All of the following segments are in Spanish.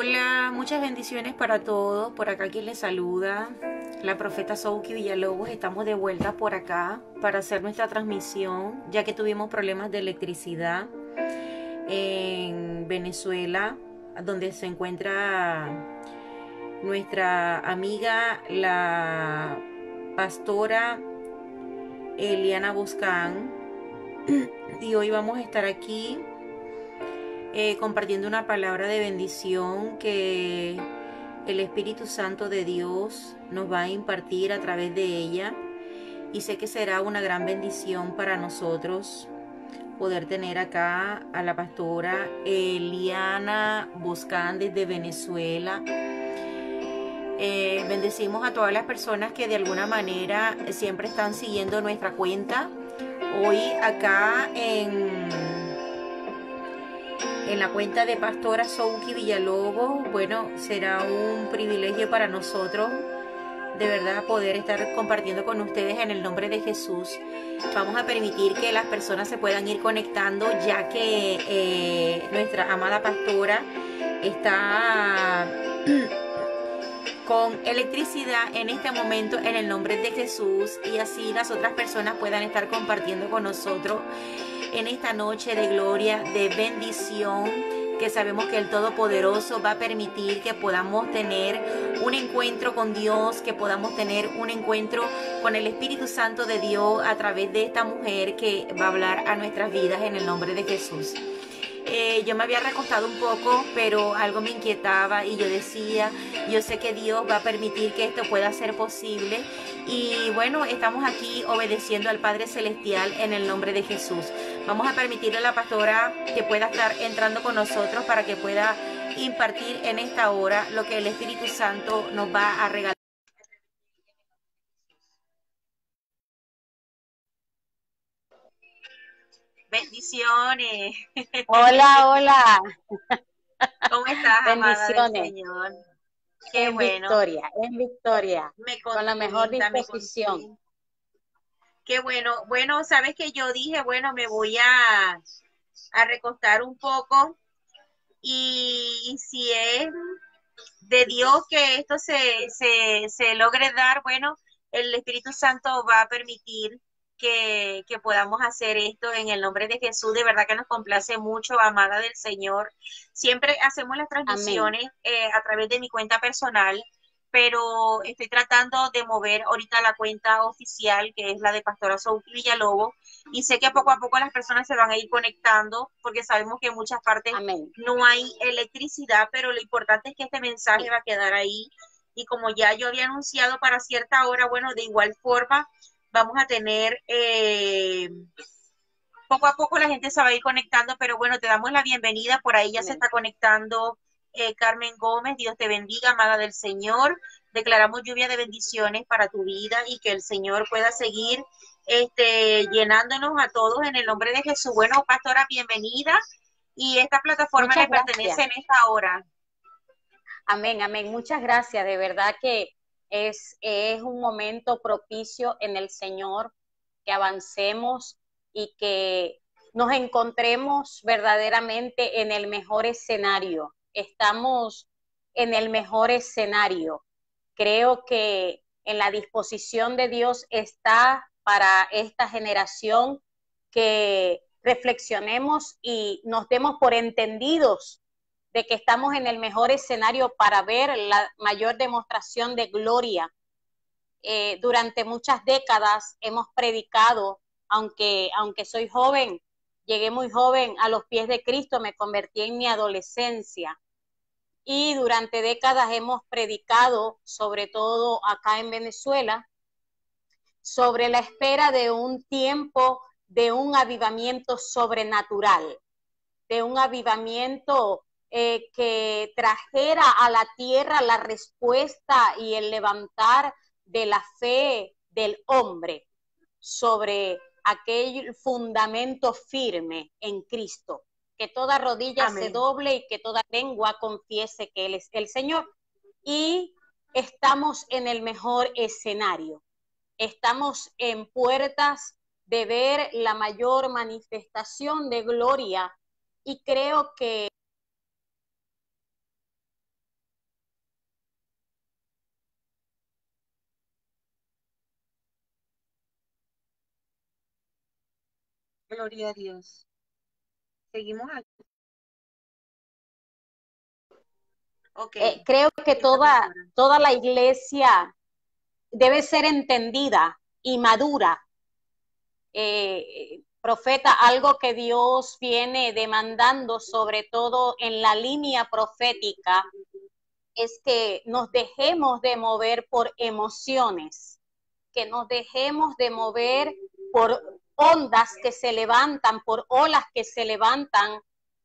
Hola, muchas bendiciones para todos. Por acá quien les saluda, la profeta Souki Villalobos. Estamos de vuelta por acá para hacer nuestra transmisión, ya que tuvimos problemas de electricidad en Venezuela, donde se encuentra nuestra amiga, la pastora Eliana Boscán. Y hoy vamos a estar aquí compartiendo una palabra de bendición que el Espíritu Santo de Dios nos va a impartir a través de ella, y sé que será una gran bendición para nosotros poder tener acá a la pastora Eliana Boscán desde Venezuela. Bendecimos a todas las personas que de alguna manera siempre están siguiendo nuestra cuenta. Hoy acá en la cuenta de Pastora Souki Villalobos, bueno, será un privilegio para nosotros de verdad poder estar compartiendo con ustedes en el nombre de Jesús. Vamos a permitir que las personas se puedan ir conectando, ya que nuestra amada pastora está con electricidad en este momento en el nombre de Jesús, y así las otras personas puedan estar compartiendo con nosotros en esta noche de gloria, de bendición, que sabemos que el Todopoderoso va a permitir que podamos tener un encuentro con Dios, que podamos tener un encuentro con el Espíritu Santo de Dios a través de esta mujer que va a hablar a nuestras vidas en el nombre de Jesús. Yo me había recostado un poco, pero algo me inquietaba y yo decía, yo sé que Dios va a permitir que esto pueda ser posible. Y bueno, estamos aquí obedeciendo al Padre Celestial en el nombre de Jesús. Vamos a permitirle a la pastora que pueda estar entrando con nosotros para que pueda impartir en esta hora lo que el Espíritu Santo nos va a regalar. Bendiciones. Hola, hola, ¿Cómo estás, amada del bendiciones. Señor? Qué bueno. En victoria, Me con la mejor contenta, me disposición. contenta. Qué bueno. Bueno, sabes que yo dije, bueno, me voy a recostar un poco, y si es de Dios que esto se logre dar, bueno, el Espíritu Santo va a permitir que podamos hacer esto en el nombre de Jesús. De verdad que nos complace mucho, amada del Señor. Siempre hacemos las Amén. transmisiones a través de mi cuenta personal, pero estoy tratando de mover ahorita la cuenta oficial, que es la de Pastora Souki Villalobos, y sé que poco a poco las personas se van a ir conectando, porque sabemos que en muchas partes Amén. no hay electricidad, pero lo importante es que este mensaje Sí, va a quedar ahí. Y como ya yo había anunciado para cierta hora, bueno, de igual forma vamos a tener, poco a poco la gente se va a ir conectando, pero bueno, te damos la bienvenida. Por ahí ya se amén. está conectando Carmen Gómez. Dios te bendiga, amada del Señor. Declaramos lluvia de bendiciones para tu vida, y que el Señor pueda seguir llenándonos a todos en el nombre de Jesús. Bueno, pastora, bienvenida. Y esta plataforma Muchas le gracias. pertenece en esta hora. Amén, amén. Muchas gracias. De verdad que es un momento propicio en el Señor que avancemos y que nos encontremos verdaderamente en el mejor escenario. Estamos en el mejor escenario. Creo que en la disposición de Dios está para esta generación que reflexionemos y nos demos por entendidos de que estamos en el mejor escenario para ver la mayor demostración de gloria. Durante muchas décadas hemos predicado, aunque soy joven, llegué muy joven a los pies de Cristo, me convertí en mi adolescencia, y durante décadas hemos predicado, sobre todo acá en Venezuela, sobre la espera de un tiempo de un avivamiento sobrenatural, de un avivamiento que trajera a la tierra la respuesta y el levantar de la fe del hombre sobre aquel fundamento firme en Cristo, que toda rodilla se Amén. doble y que toda lengua confiese que Él es el Señor. Y estamos en el mejor escenario, estamos en puertas de ver la mayor manifestación de gloria, y creo que Gloria a Dios. Seguimos aquí. Ok. Creo que Esta pastora. toda la iglesia debe ser entendida y madura. Profeta, algo que Dios viene demandando, sobre todo en la línea profética, es que nos dejemos de mover por emociones, que nos dejemos de mover por ondas que se levantan, por olas que se levantan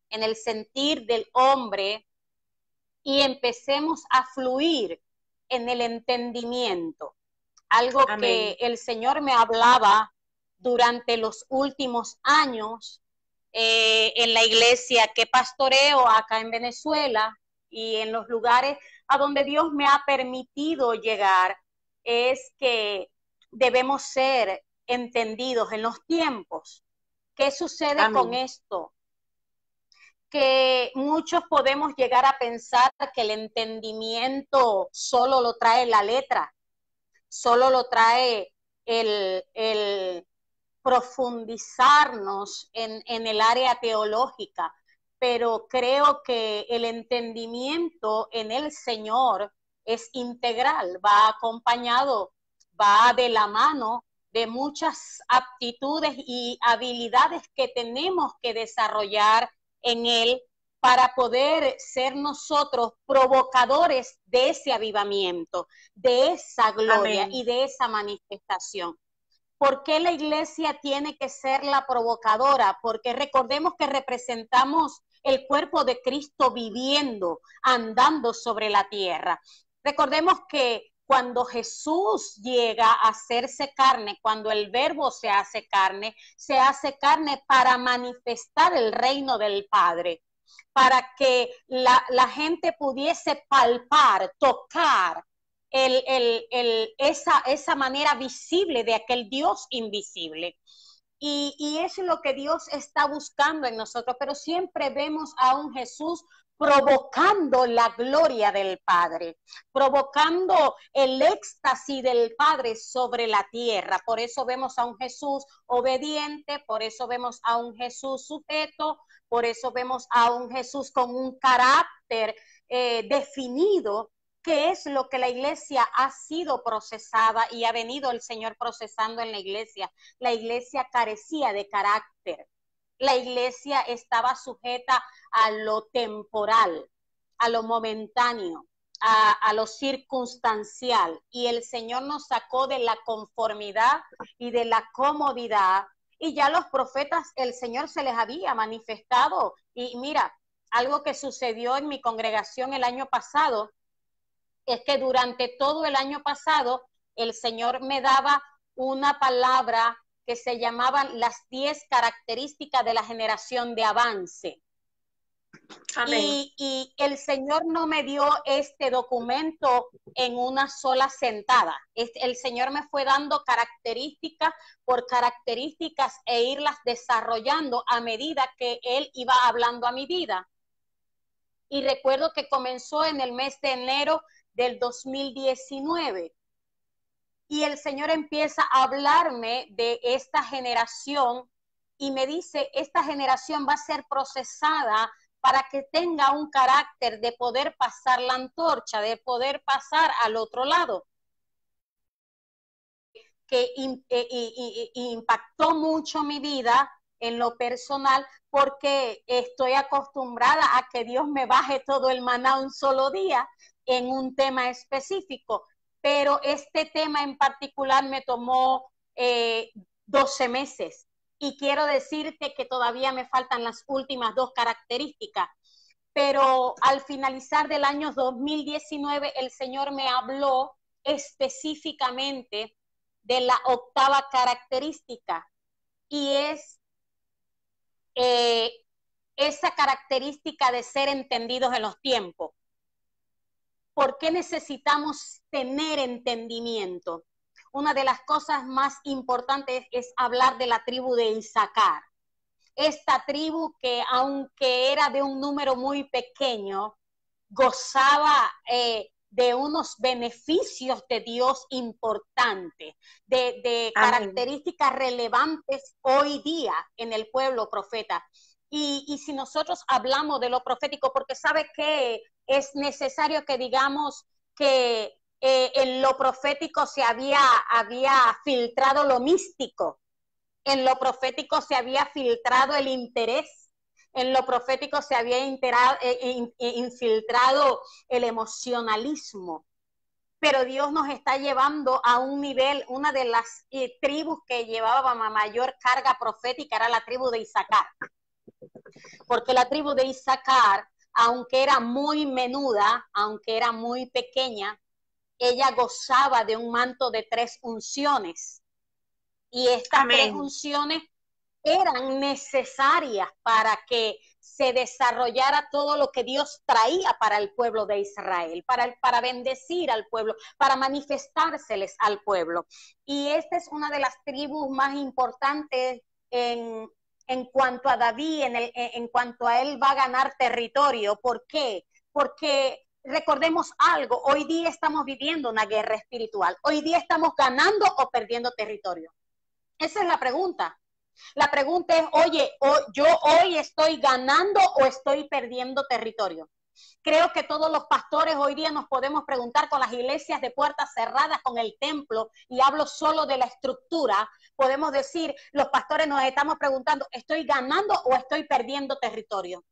en el sentir del hombre, y empecemos a fluir en el entendimiento. Algo Amén. que el Señor me hablaba durante los últimos años en la iglesia que pastoreo acá en Venezuela y en los lugares a donde Dios me ha permitido llegar, es que debemos ser entendidos en los tiempos. ¿Qué sucede con Amén. esto? Que muchos podemos llegar a pensar que el entendimiento solo lo trae la letra, solo lo trae el profundizarnos en el área teológica, pero creo que el entendimiento en el Señor es integral, va acompañado, va de la mano de muchas aptitudes y habilidades que tenemos que desarrollar en Él para poder ser nosotros provocadores de ese avivamiento, de esa gloria Amén. y de esa manifestación. ¿Por qué la iglesia tiene que ser la provocadora? Porque recordemos que representamos el cuerpo de Cristo viviendo, andando sobre la tierra. Recordemos que cuando Jesús llega a hacerse carne, cuando el verbo se hace carne para manifestar el reino del Padre, para que la gente pudiese palpar, tocar, esa manera visible de aquel Dios invisible. Y es lo que Dios está buscando en nosotros, pero siempre vemos a un Jesús provocando la gloria del Padre, provocando el éxtasis del Padre sobre la tierra. Por eso vemos a un Jesús obediente, por eso vemos a un Jesús sujeto, por eso vemos a un Jesús con un carácter definido, que es lo que la iglesia ha sido procesada y ha venido el Señor procesando en la iglesia. La iglesia carecía de carácter. La iglesia estaba sujeta a lo temporal, a lo momentáneo, a lo circunstancial. Y el Señor nos sacó de la conformidad y de la comodidad. Y ya los profetas, el Señor se les había manifestado. Y mira, algo que sucedió en mi congregación el año pasado, es que durante todo el año pasado el Señor me daba una palabra que se llamaban las 10 características de la generación de avance. Y el Señor no me dio este documento en una sola sentada. El Señor me fue dando características por características e irlas desarrollando a medida que Él iba hablando a mi vida. Y recuerdo que comenzó en el mes de enero del 2019. Y el Señor empieza a hablarme de esta generación y me dice, esta generación va a ser procesada para que tenga un carácter de poder pasar la antorcha, de poder pasar al otro lado. Que impactó mucho mi vida en lo personal, porque estoy acostumbrada a que Dios me baje todo el maná un solo día en un tema específico, pero este tema en particular me tomó 12 meses y quiero decirte que todavía me faltan las últimas 2 características, pero al finalizar del año 2019 el Señor me habló específicamente de la 8ª característica, y es esa característica de ser entendidos en los tiempos. ¿Por qué necesitamos tener entendimiento? Una de las cosas más importantes es hablar de la tribu de Isaacar. Esta tribu que, aunque era de un número muy pequeño, gozaba de unos beneficios de Dios importantes, de características relevantes hoy día en el pueblo profeta. Y si nosotros hablamos de lo profético, porque sabe que es necesario que digamos que en lo profético se había filtrado lo místico, en lo profético se había filtrado el interés, en lo profético se había infiltrado el emocionalismo. Pero Dios nos está llevando a un nivel, una de las tribus que llevaba mayor carga profética era la tribu de Isaacar. Porque la tribu de Isaacar, aunque era muy menuda, aunque era muy pequeña, ella gozaba de un manto de 3 unciones. Y estas Amén. 3 unciones eran necesarias para que se desarrollara todo lo que Dios traía para el pueblo de Israel, para bendecir al pueblo, para manifestárseles al pueblo. Y esta es una de las tribus más importantes en cuanto a David, en cuanto a él va a ganar territorio. ¿Por qué? Porque recordemos algo, hoy día estamos viviendo una guerra espiritual, hoy día estamos ganando o perdiendo territorio. Esa es la pregunta. La pregunta es, oye, ¿yo hoy estoy ganando o estoy perdiendo territorio? Creo que todos los pastores hoy día nos podemos preguntar con las iglesias de puertas cerradas, con el templo, y hablo solo de la estructura, podemos decir, los pastores nos estamos preguntando, ¿estoy ganando o estoy perdiendo territorio?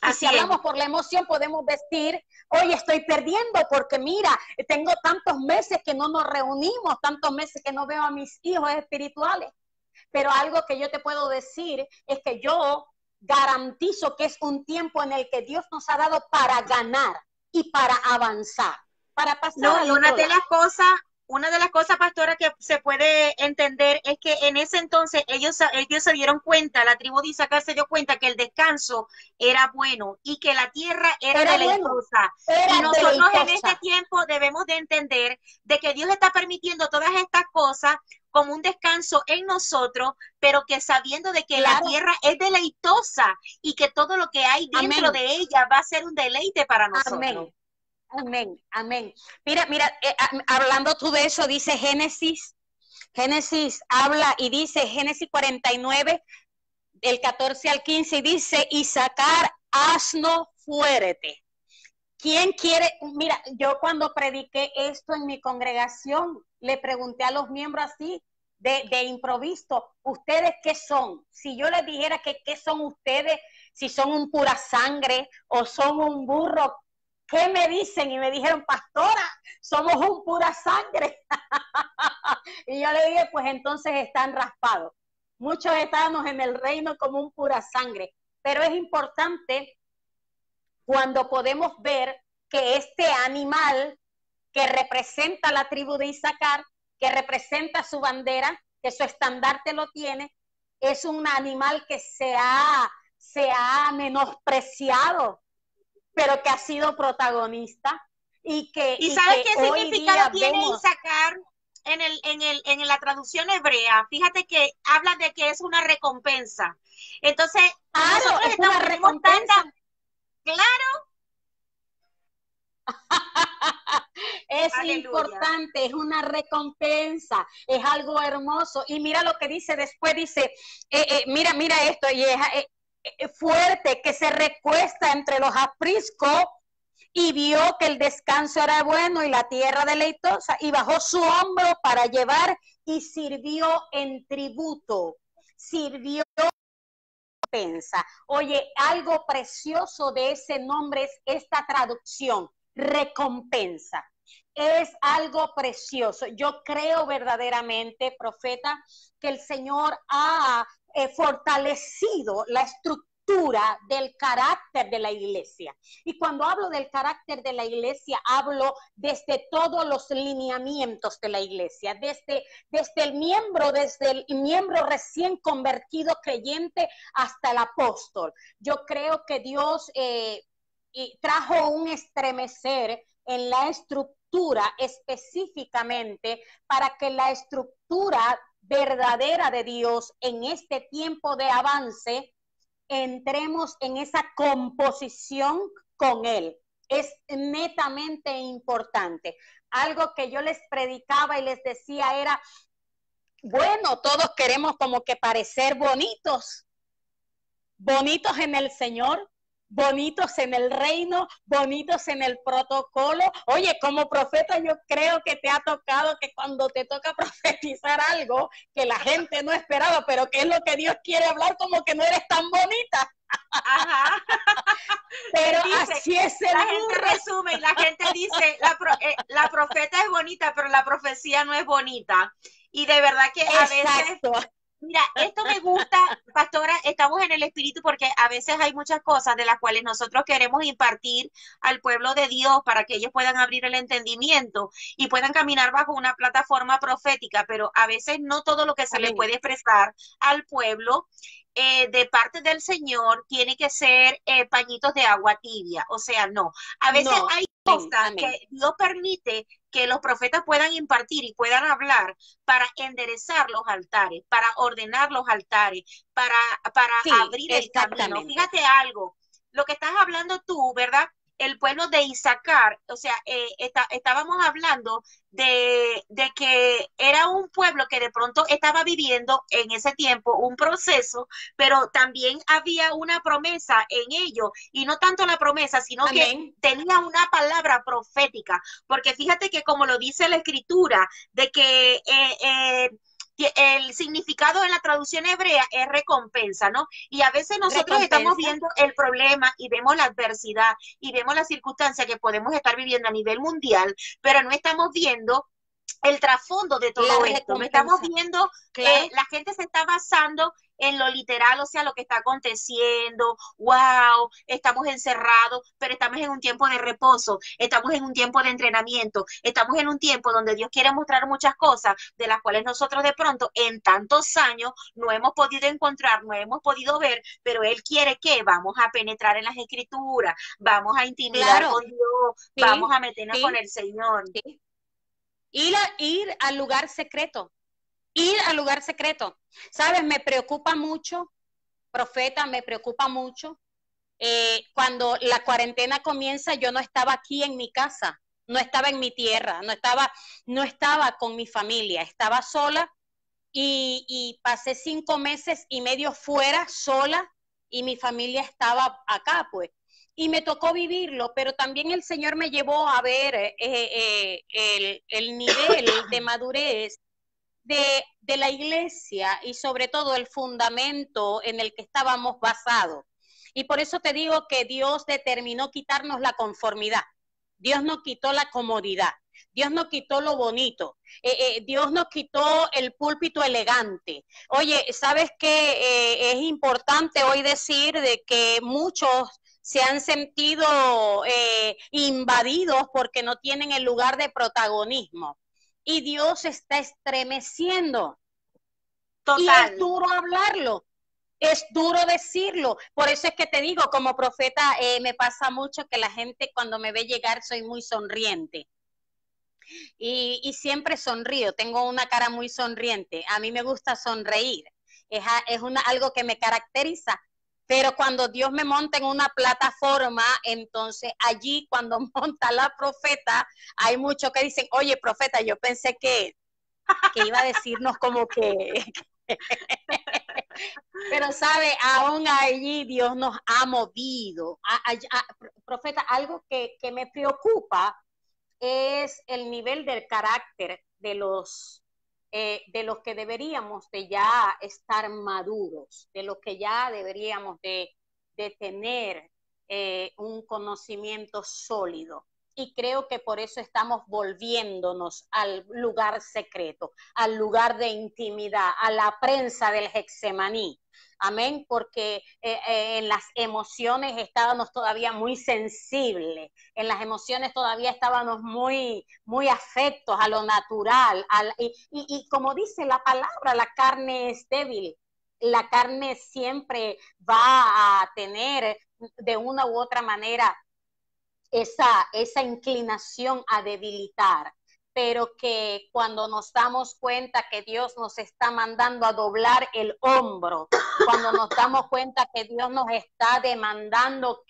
Y si hablamos por la emoción, podemos decir, oye, estoy perdiendo porque mira, tengo tantos meses que no nos reunimos, tantos meses que no veo a mis hijos espirituales. Pero algo que yo te puedo decir es que yo garantizo que es un tiempo en el que Dios nos ha dado para ganar y para avanzar, para pasar No, al y otro una de lado. las cosas, pastora, que se puede entender es que en ese entonces ellos se dieron cuenta, la tribu de Isaacar se dio cuenta que el descanso era bueno y que la tierra era deleitosa. Bueno, y nosotros en este tiempo debemos de entender de que Dios está permitiendo todas estas cosas como un descanso en nosotros, pero que sabiendo de que la tierra es deleitosa y que todo lo que hay dentro de ella va a ser un deleite para nosotros. Amén. Amén, amén. Mira, hablando tú de eso, dice Génesis habla y dice, Génesis 49, del 14 al 15, y dice, y sacar asno fuerte. ¿Quién quiere? Mira, yo cuando prediqué esto en mi congregación, le pregunté a los miembros así, de improviso, ¿ustedes qué son? Si yo les dijera que qué son ustedes, si son un pura sangre o son un burro, ¿qué me dicen? Y me dijeron, pastora, somos un pura sangre. Y yo le dije, pues entonces están raspados. Muchos estamos en el reino como un pura sangre. Pero es importante cuando podemos ver que este animal que representa la tribu de Isaacar, que representa su bandera, que su estandarte lo tiene, es un animal que se ha menospreciado, pero que ha sido protagonista y que ¿Y sabes qué significado tiene vemos... Isaacar en la traducción hebrea? Fíjate que habla de que es una recompensa. Entonces, claro, es una recompensa. Claro. Es importante, es una recompensa, es algo hermoso. Y mira lo que dice después, dice, mira esto, y es fuerte, que se recuesta entre los apriscos y vio que el descanso era bueno y la tierra deleitosa, y bajó su hombro para llevar y sirvió en tributo, sirvió recompensa. Oye, algo precioso de ese nombre es esta traducción, recompensa. Es algo precioso. Yo creo verdaderamente, profeta, que el Señor ha fortalecido la estructura del carácter de la iglesia. Y cuando hablo del carácter de la iglesia, hablo desde todos los lineamientos de la iglesia, desde el miembro recién convertido creyente hasta el apóstol. Yo creo que Dios trajo un estremecer en la estructura específicamente para que la estructura verdadera de Dios en este tiempo de avance entremos en esa composición con Él. es netamente importante. Algo que yo les predicaba y les decía era, bueno, todos queremos como que parecer bonitos, bonitos en el Señor, bonitos en el reino, bonitos en el protocolo. Oye, como profeta yo creo que te ha tocado que cuando te toca profetizar algo que la gente no esperaba, pero que es lo que Dios quiere hablar, como que no eres tan bonita. Ajá. Pero Dice, así es el la burro. gente resume y la gente dice, la profeta es bonita, pero la profecía no es bonita. Y de verdad que a veces, Exacto. mira, esto me gusta, pastora, estamos en el espíritu porque a veces hay muchas cosas de las cuales nosotros queremos impartir al pueblo de Dios para que ellos puedan abrir el entendimiento y puedan caminar bajo una plataforma profética, pero a veces no todo lo que se le Amén. puede expresar al pueblo de parte del Señor tiene que ser pañitos de agua tibia, o sea, no. A veces No. hay Amén. cosas Amén. que Dios permite que los profetas puedan impartir y puedan hablar para enderezar los altares, para ordenar los altares, para Sí, abrir el camino. exactamente. Fíjate algo, lo que estás hablando tú, ¿verdad? El pueblo de Isaacar, o sea, estábamos hablando de que era un pueblo que de pronto estaba viviendo en ese tiempo un proceso, pero también había una promesa en ello, y no tanto la promesa, sino que Amén. tenía una palabra profética, porque fíjate que como lo dice la escritura, de que el significado en la traducción hebrea es recompensa, ¿no? Y a veces nosotros estamos Recompensa. viendo el problema y vemos la adversidad y vemos la circunstancia que podemos estar viviendo a nivel mundial, pero no estamos viendo el trasfondo de La todo esto. No estamos recompensa. viendo, Claro. la gente se está basando en lo literal, o sea, lo que está aconteciendo, wow, estamos encerrados, pero estamos en un tiempo de reposo, estamos en un tiempo de entrenamiento, estamos en un tiempo donde Dios quiere mostrar muchas cosas de las cuales nosotros de pronto en tantos años no hemos podido encontrar, no hemos podido ver, pero Él quiere que vamos a penetrar en las escrituras, vamos a intimidar Claro. con Dios, vamos Sí, a meternos con sí, el Señor. sí. Ir al lugar secreto. Ir al lugar secreto. ¿Sabes? Me preocupa mucho, profeta, me preocupa mucho. Cuando la cuarentena comienza, yo no estaba aquí en mi casa, no estaba en mi tierra, no estaba con mi familia, estaba sola y pasé 5 meses y medio fuera sola y mi familia estaba acá, pues. Y me tocó vivirlo, pero también el Señor me llevó a ver el nivel de madurez de la iglesia y sobre todo el fundamento en el que estábamos basados. Y por eso te digo que Dios determinó quitarnos la conformidad. Dios nos quitó la comodidad. Dios nos quitó lo bonito. Dios nos quitó el púlpito elegante. Oye, ¿sabes qué? Es importante hoy decir de que muchos se han sentido invadidos porque no tienen el lugar de protagonismo. Y Dios está estremeciendo. Y Total. es duro hablarlo. Es duro decirlo, por eso es que te digo, como profeta, me pasa mucho que la gente cuando me ve llegar soy muy sonriente y siempre sonrío, tengo una cara muy sonriente, a mí me gusta sonreír, algo que me caracteriza, pero cuando Dios me monta en una plataforma, entonces allí cuando monta la profeta, hay muchos que dicen, oye profeta, yo pensé que iba a decirnos como que pero sabe, aún allí Dios nos ha movido. Profeta, algo que me preocupa es el nivel del carácter de los que deberíamos de ya estar maduros, de los que ya deberíamos de tener un conocimiento sólido. Y creo que por eso estamos volviéndonos al lugar secreto, al lugar de intimidad, a la prensa del Getsemaní. Amén, porque en las emociones estábamos todavía muy sensibles, en las emociones todavía estábamos muy afectos a lo natural, y como dice la palabra, la carne es débil, la carne siempre va a tener de una u otra manera esa inclinación a debilitar, pero que cuando nos damos cuenta que Dios nos está mandando a doblar el hombro, cuando nos damos cuenta que Dios nos está demandando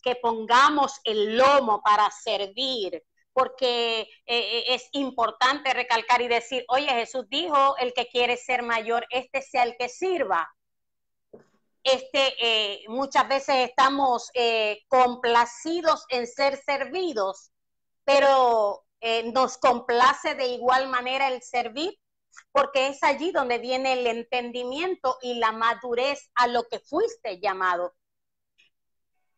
que pongamos el lomo para servir, porque es importante recalcar y decir, oye, Jesús dijo, el que quiere ser mayor, este sea el que sirva. Muchas veces estamos complacidos en ser servidos, pero nos complace de igual manera el servir, porque es allí donde viene el entendimiento y la madurez a lo que fuiste llamado.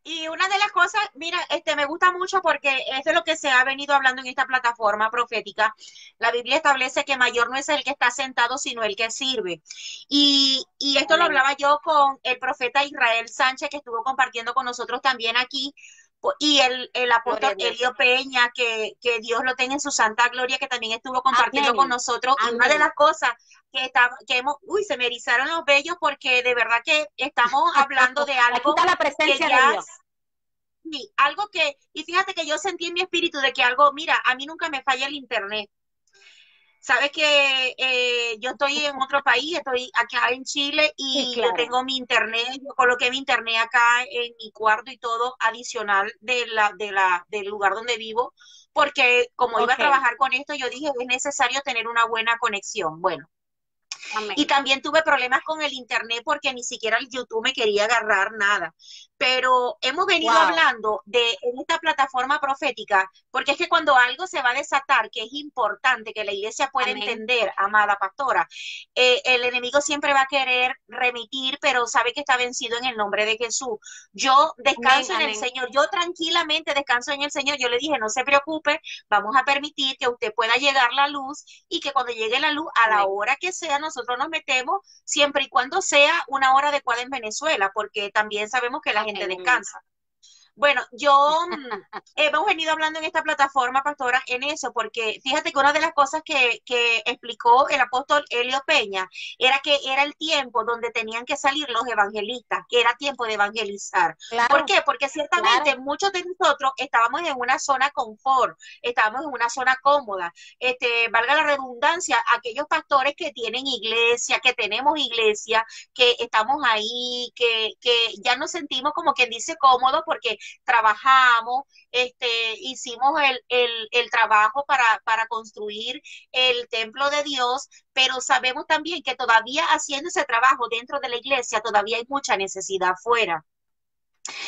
Y una de las cosas, mira, me gusta mucho porque es de lo que se ha venido hablando en esta plataforma profética. La Biblia establece que mayor no es el que está sentado, sino el que sirve. Y esto lo hablaba yo con el profeta Israel Sánchez, que estuvo compartiendo con nosotros también aquí, y el apóstol Elio Peña, que Dios lo tenga en su santa gloria, que también estuvo compartiendo con nosotros. Y una de las cosas se me erizaron los vellos, porque de verdad que estamos hablando de algo. Aquí está la presencia de Dios. Sí, algo que, y fíjate que yo sentí en mi espíritu de que algo, mira, a mí nunca me falla el internet. Sabes que yo estoy en otro país, estoy acá en Chile, y sí, claro, yo tengo mi internet, yo coloqué mi internet acá en mi cuarto y todo adicional del lugar donde vivo, porque como iba a trabajar con esto, yo dije, es necesario tener una buena conexión. Bueno. Amén. Y también tuve problemas con el internet porque ni siquiera el YouTube me quería agarrar nada. Pero hemos venido hablando en esta plataforma profética, porque es que cuando algo se va a desatar, que es importante que la iglesia pueda entender, amada pastora, el enemigo siempre va a querer remitir, pero sabe que está vencido en el nombre de Jesús. Yo descanso en el Señor, yo tranquilamente descanso en el Señor. Yo le dije, no se preocupe, vamos a permitir que usted pueda llegar la luz, y que cuando llegue la luz, a la hora que sea, nosotros nos metemos, siempre y cuando sea una hora adecuada en Venezuela, porque también sabemos que la gente descansa. Bueno, hemos venido hablando en esta plataforma, pastora, en eso, porque fíjate que una de las cosas que explicó el apóstol Elio Peña era que era el tiempo donde tenían que salir los evangelistas, que era tiempo de evangelizar. Claro, ¿por qué? Porque ciertamente muchos de nosotros estábamos en una zona confort, estábamos en una zona cómoda. Valga la redundancia, aquellos pastores que tienen iglesia, que tenemos iglesia, que estamos ahí, que ya nos sentimos como quien dice cómodos, porque trabajamos, hicimos el trabajo para construir el templo de Dios, pero sabemos también que todavía haciendo ese trabajo dentro de la iglesia todavía hay mucha necesidad afuera.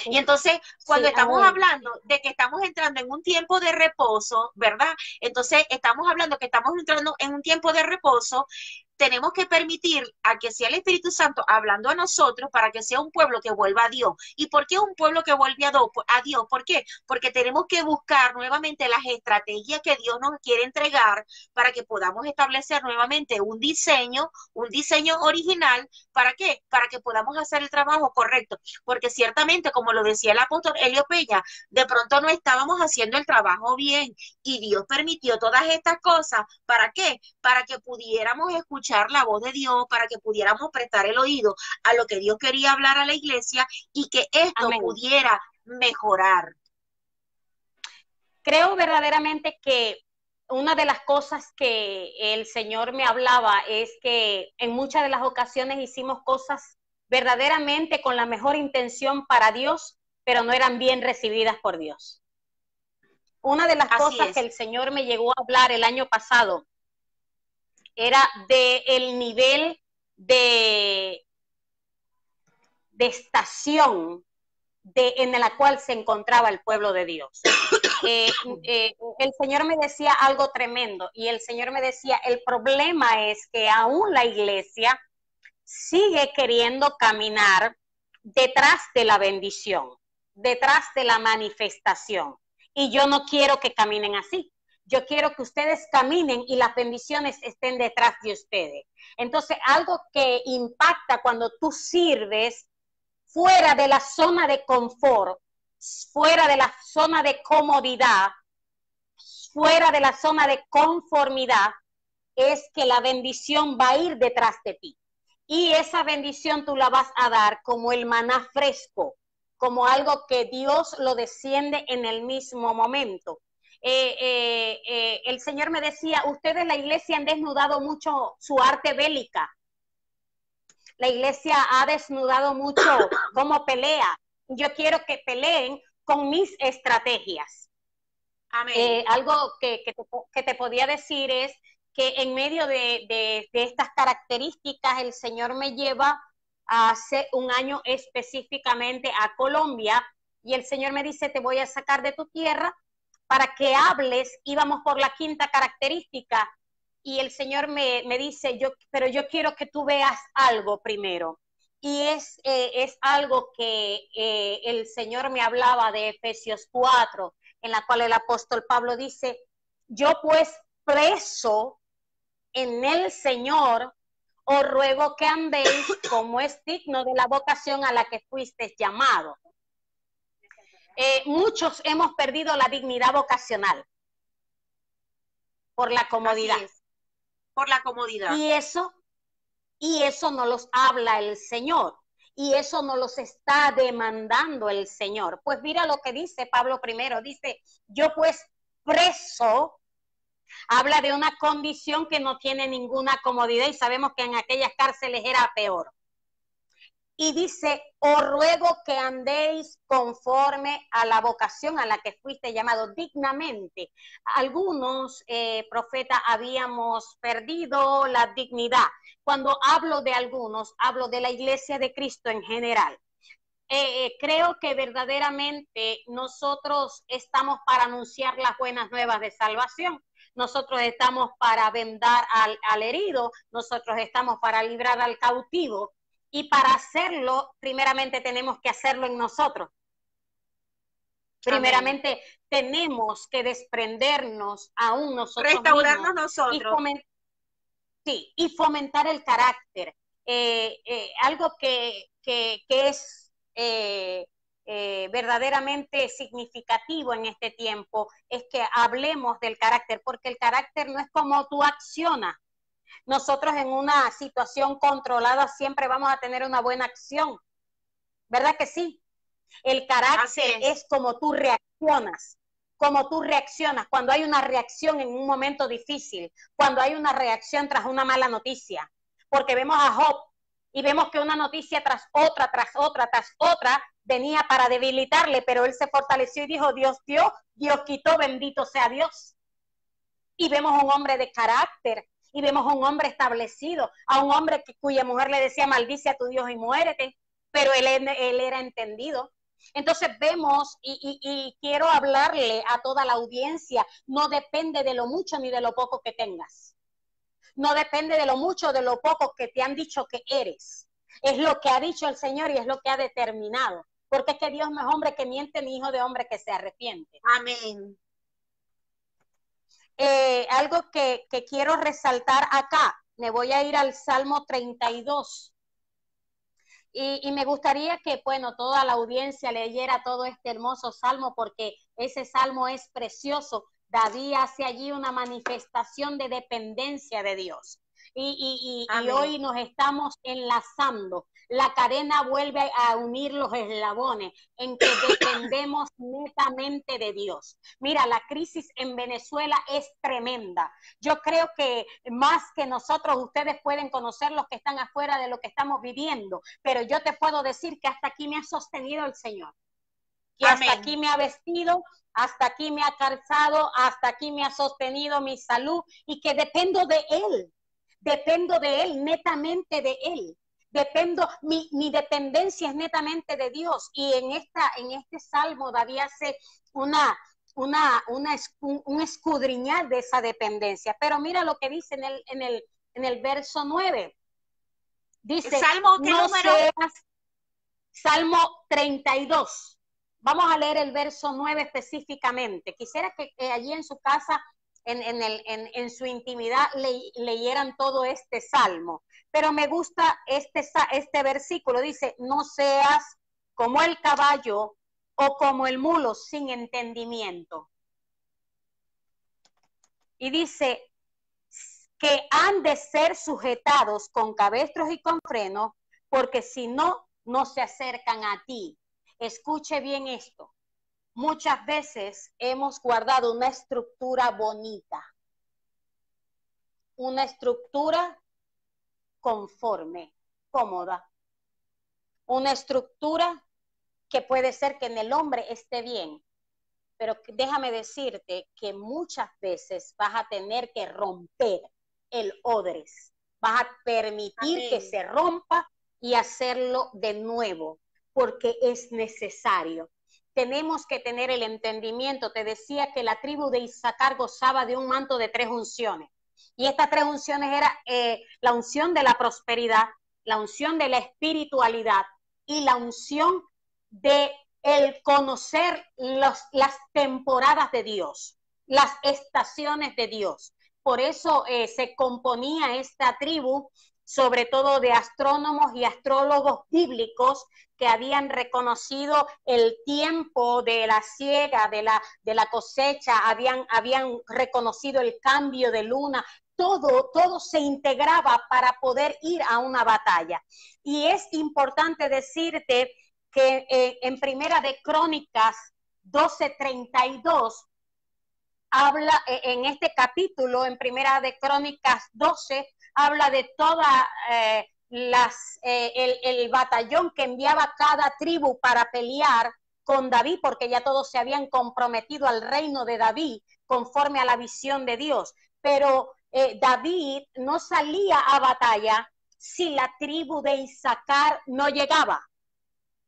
Y entonces, cuando estamos hablando de que estamos entrando en un tiempo de reposo, ¿verdad? Entonces, estamos hablando que estamos entrando en un tiempo de reposo. Tenemos que permitir a que sea el Espíritu Santo hablando a nosotros, para que sea un pueblo que vuelva a Dios. ¿Y por qué un pueblo que vuelve a Dios? ¿Por qué? Porque tenemos que buscar nuevamente las estrategias que Dios nos quiere entregar, para que podamos establecer nuevamente un diseño original. ¿Para qué? Para que podamos hacer el trabajo correcto. Porque ciertamente, como lo decía el apóstol Elio Peña, de pronto no estábamos haciendo el trabajo bien, y Dios permitió todas estas cosas. ¿Para qué? Para que pudiéramos escuchar la voz de Dios, para que pudiéramos prestar el oído a lo que Dios quería hablar a la iglesia, y que esto pudiera mejorar. Creo verdaderamente que una de las cosas que el Señor me hablaba es que en muchas de las ocasiones hicimos cosas verdaderamente con la mejor intención para Dios, pero no eran bien recibidas por Dios. Una de las cosas que el Señor me llegó a hablar el año pasado era del nivel de estación en la cual se encontraba el pueblo de Dios. El Señor me decía algo tremendo, y el Señor me decía, el problema es que aún la iglesia sigue queriendo caminar detrás de la bendición, detrás de la manifestación, y yo no quiero que caminen así. Yo quiero que ustedes caminen y las bendiciones estén detrás de ustedes. Entonces, algo que impacta cuando tú sirves fuera de la zona de confort, fuera de la zona de comodidad, fuera de la zona de conformidad, es que la bendición va a ir detrás de ti. Y esa bendición tú la vas a dar como el maná fresco, como algo que Dios lo desciende en el mismo momento. El Señor me decía, ustedes la iglesia han desnudado mucho su arte bélica. La iglesia ha desnudado mucho cómo pelea. Yo quiero que peleen con mis estrategias. Amén. Algo que te podía decir es que en medio de estas características el Señor me lleva hace un año específicamente a Colombia y el Señor me dice, te voy a sacar de tu tierra para que hables. Íbamos por la quinta característica y el Señor me dice, pero yo quiero que tú veas algo primero. Y es algo que el Señor me hablaba de Efesios 4, en la cual el apóstol Pablo dice, yo pues preso en el Señor, os ruego que andéis como es digno de la vocación a la que fuisteis llamados. Muchos hemos perdido la dignidad vocacional por la comodidad. Así es, por la comodidad. Y eso no los habla el Señor. Y eso no los está demandando el Señor. Pues mira lo que dice Pablo primero. Dice, yo pues preso, habla de una condición que no tiene ninguna comodidad y sabemos que en aquellas cárceles era peor. Y dice, os ruego que andéis conforme a la vocación a la que fuiste llamado dignamente. Algunos profetas habíamos perdido la dignidad. Cuando hablo de algunos, hablo de la iglesia de Cristo en general. Creo que verdaderamente nosotros estamos para anunciar las buenas nuevas de salvación. Nosotros estamos para vendar al herido, nosotros estamos para librar al cautivo. Y para hacerlo, primeramente tenemos que hacerlo en nosotros. Primeramente Amén. Tenemos que desprendernos aún nosotros restaurarnos mismos nosotros. Y fomentar el carácter. Algo que es verdaderamente significativo en este tiempo es que hablemos del carácter, porque el carácter no es como tú accionas. Nosotros en una situación controlada siempre vamos a tener una buena acción, ¿verdad que sí? El carácter es como tú reaccionas, cuando hay una reacción en un momento difícil, cuando hay una reacción tras una mala noticia, porque vemos a Job y vemos que una noticia tras otra venía para debilitarle, pero él se fortaleció y dijo, Dios dio, Dios quitó, bendito sea Dios. Y vemos a un hombre de carácter, y vemos a un hombre establecido, a un hombre cuya mujer le decía, maldice a tu Dios y muérete, pero él era entendido. Entonces vemos, y quiero hablarle a toda la audiencia, no depende de lo mucho ni de lo poco que tengas. No depende de lo mucho o de lo poco que te han dicho que eres. Es lo que ha dicho el Señor y es lo que ha determinado. Porque es que Dios no es hombre que miente ni hijo de hombre que se arrepiente. Amén. Algo que quiero resaltar acá, me voy a ir al Salmo 32. Y me gustaría que, bueno, toda la audiencia leyera todo este hermoso salmo porque ese salmo es precioso. David hace allí una manifestación de dependencia de Dios. Y hoy nos estamos enlazando. La cadena vuelve a unir los eslabones en que dependemos netamente de Dios. Mira, la crisis en Venezuela es tremenda. Yo creo que más que nosotros, ustedes pueden conocer los que están afuera de lo que estamos viviendo, pero yo te puedo decir que hasta aquí me ha sostenido el Señor. Que hasta aquí me ha vestido, hasta aquí me ha calzado, hasta aquí me ha sostenido mi salud y que dependo de Él, netamente de Él. Mi dependencia es netamente de Dios. Y en este salmo David hace un escudriñar de esa dependencia. Pero mira lo que dice en el verso 9. Dice, ¿Salmo qué número? Salmo 32. Vamos a leer el verso 9 específicamente. Quisiera que allí en su casa, en su intimidad, leyeran todo este salmo. Pero me gusta este versículo. Dice, no seas como el caballo o como el mulo sin entendimiento. Y dice que han de ser sujetados con cabestros y con frenos, porque si no, no se acercan a ti. Escuche bien esto. Muchas veces hemos guardado una estructura bonita, una estructura conforme, cómoda, una estructura que puede ser que en el hombre esté bien, pero déjame decirte que muchas veces vas a tener que romper el odres, vas a permitir Amén. que se rompa y hacerlo de nuevo, porque es necesario. Tenemos que tener el entendimiento. Te decía que la tribu de Isaacar gozaba de un manto de 3 unciones. Y estas 3 unciones era la unción de la prosperidad, la unción de la espiritualidad y la unción de el conocer las temporadas de Dios, las estaciones de Dios. Por eso se componía esta tribu sobre todo de astrónomos y astrólogos bíblicos que habían reconocido el tiempo de la siega, de la cosecha, habían reconocido el cambio de luna, todo se integraba para poder ir a una batalla. Y es importante decirte que en Primera de Crónicas 12:32 habla, en este capítulo, en Primera de Crónicas 12, habla de toda el batallón que enviaba cada tribu para pelear con David, porque ya todos se habían comprometido al reino de David conforme a la visión de Dios. Pero David no salía a batalla si la tribu de Isaacar no llegaba.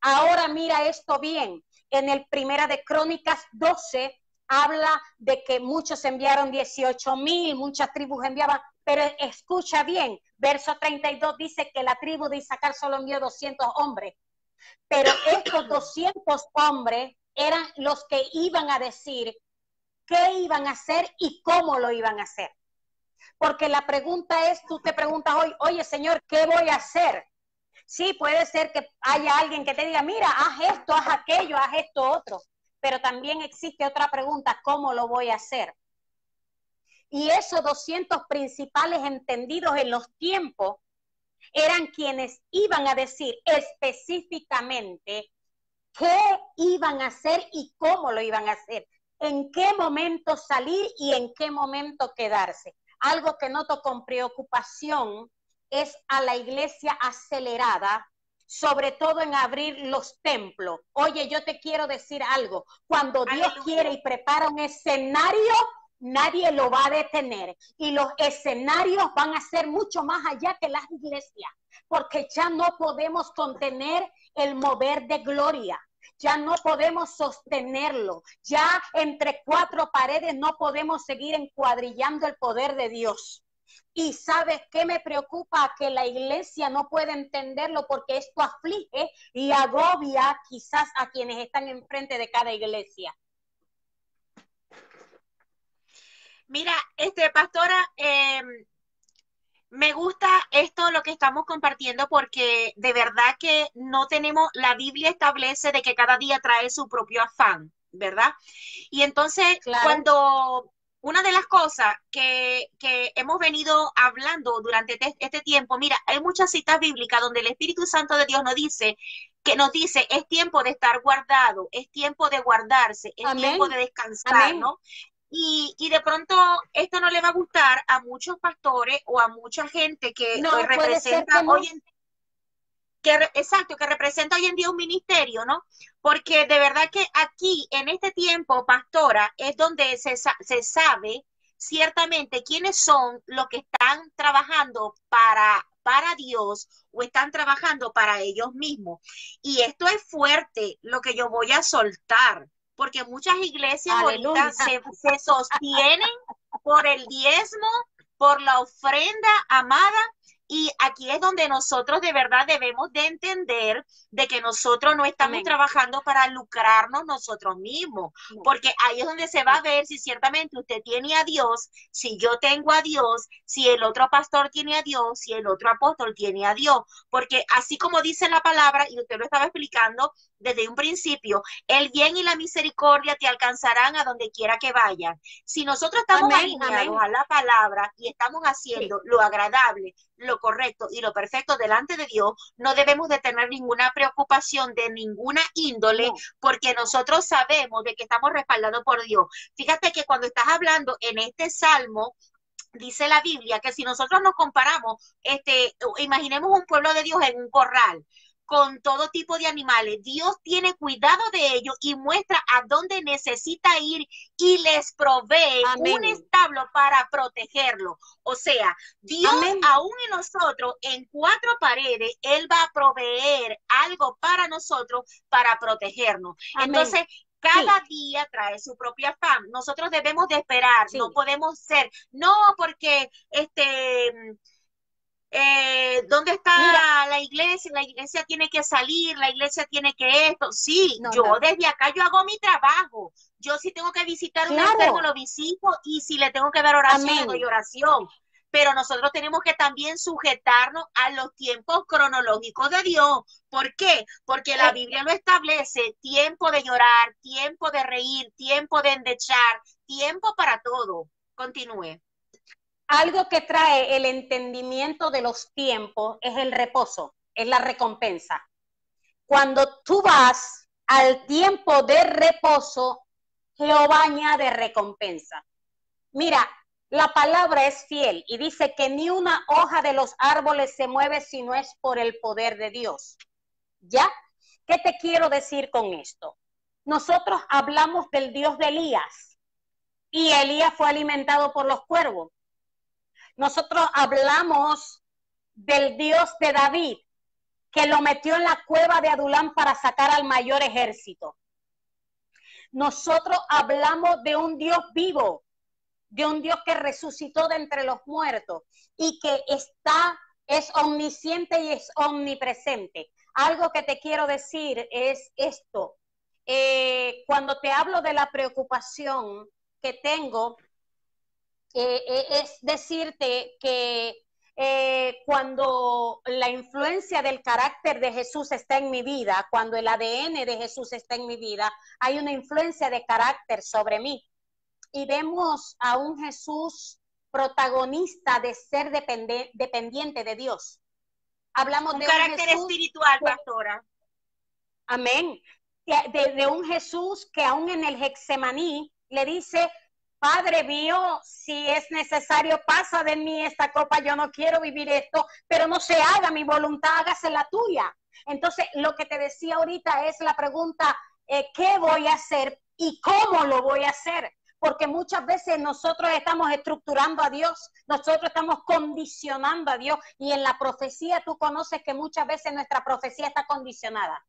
Ahora mira esto bien, en el Primera de Crónicas 12 habla de que muchos enviaron 18,000, muchas tribus enviaban, pero escucha bien, verso 32 dice que la tribu de Isaacar solo envió 200 hombres, pero estos 200 hombres eran los que iban a decir qué iban a hacer y cómo lo iban a hacer. Porque la pregunta es, tú te preguntas hoy, oye Señor, ¿qué voy a hacer? Sí, puede ser que haya alguien que te diga, mira, haz esto, haz aquello, haz esto otro. Pero también existe otra pregunta, ¿cómo lo voy a hacer? Y esos 200 principales entendidos en los tiempos eran quienes iban a decir específicamente qué iban a hacer y cómo lo iban a hacer, en qué momento salir y en qué momento quedarse. Algo que noto con preocupación es a la iglesia acelerada, sobre todo en abrir los templos. Oye, yo te quiero decir algo. Cuando Dios quiere y prepara un escenario, nadie lo va a detener. Y los escenarios van a ser mucho más allá que las iglesias, porque ya no podemos contener el mover de gloria. Ya no podemos sostenerlo. Ya entre 4 paredes no podemos seguir encuadrillando el poder de Dios. Y ¿sabes qué me preocupa? Que la iglesia no puede entenderlo, porque esto aflige y agobia quizás a quienes están enfrente de cada iglesia. Mira, pastora, me gusta esto, lo que estamos compartiendo, porque de verdad que no tenemos, la Biblia establece de que cada día trae su propio afán, ¿verdad? Y entonces, Claro. Cuando una de las cosas que hemos venido hablando durante este tiempo, mira, hay muchas citas bíblicas donde el Espíritu Santo de Dios nos dice, es tiempo de estar guardado, es tiempo de guardarse, es Amén. tiempo de descansar, Amén. ¿no? Y de pronto esto no le va a gustar a muchos pastores o a mucha gente que representa hoy en exacto, que representa hoy en día un ministerio, ¿no? Porque de verdad que aquí, en este tiempo, pastora, es donde se sabe ciertamente quiénes son los que están trabajando para Dios o están trabajando para ellos mismos. Y esto es fuerte, lo que yo voy a soltar, porque muchas iglesias ahorita se sostienen por el diezmo, por la ofrenda, amada. Y aquí es donde nosotros de verdad debemos de entender de que nosotros no estamos trabajando para lucrarnos nosotros mismos, porque ahí es donde se va a ver si ciertamente usted tiene a Dios, si yo tengo a Dios, si el otro pastor tiene a Dios, si el otro apóstol tiene a Dios, porque así como dice la palabra, y usted lo estaba explicando desde un principio, el bien y la misericordia te alcanzarán a donde quiera que vayan. Si nosotros estamos alineados a la palabra y estamos haciendo lo agradable, lo correcto y lo perfecto delante de Dios, no debemos de tener ninguna preocupación de ninguna índole, porque nosotros sabemos de que estamos respaldados por Dios. Fíjate que cuando estás hablando en este salmo, dice la Biblia que si nosotros nos comparamos, imaginemos un pueblo de Dios en un corral. con todo tipo de animales. Dios tiene cuidado de ellos y muestra a dónde necesita ir y les provee Amén. un establo para protegerlo. O sea, Dios Amén. aún en nosotros, en cuatro paredes, Él va a proveer algo para nosotros para protegernos. Amén. Entonces, cada día trae su propia afán. Nosotros debemos de esperar, no podemos ser, no porque ¿dónde está Mira, la iglesia? La iglesia tiene que salir, la iglesia tiene que esto. Sí, no, yo no. desde acá yo hago mi trabajo. Yo si tengo que visitar un enfermo, lo visito, y si le tengo que dar oración, le doy oración. Pero nosotros tenemos que también sujetarnos a los tiempos cronológicos de Dios. ¿Por qué? Porque la Biblia lo establece: tiempo de llorar, tiempo de reír, tiempo de endechar, tiempo para todo. Continúe. Algo que trae el entendimiento de los tiempos es el reposo, es la recompensa. Cuando tú vas al tiempo de reposo, Jehová añade recompensa. Mira, la palabra es fiel y dice que ni una hoja de los árboles se mueve si no es por el poder de Dios. ¿Ya? ¿Qué te quiero decir con esto? Nosotros hablamos del Dios de Elías y Elías fue alimentado por los cuervos. Nosotros hablamos del Dios de David, que lo metió en la cueva de Adulán para sacar al mayor ejército. Nosotros hablamos de un Dios vivo, de un Dios que resucitó de entre los muertos y que es omnisciente y es omnipresente. Algo que te quiero decir es esto. Cuando te hablo de la preocupación que tengo, es decirte que cuando la influencia del carácter de Jesús está en mi vida, cuando el ADN de Jesús está en mi vida, hay una influencia de carácter sobre mí. Y vemos a un Jesús protagonista de ser dependiente de Dios. Hablamos de un carácter Jesús espiritual, pastora. Amén. De un Jesús que aún en el Getsemaní le dice: Padre mío, si es necesario, pasa de mí esta copa, yo no quiero vivir esto, pero no se haga mi voluntad, hágase la tuya. Entonces, lo que te decía ahorita es la pregunta, ¿qué voy a hacer y cómo lo voy a hacer? Porque muchas veces nosotros estamos estructurando a Dios, nosotros estamos condicionando a Dios, y en la profecía tú conoces que muchas veces nuestra profecía está condicionada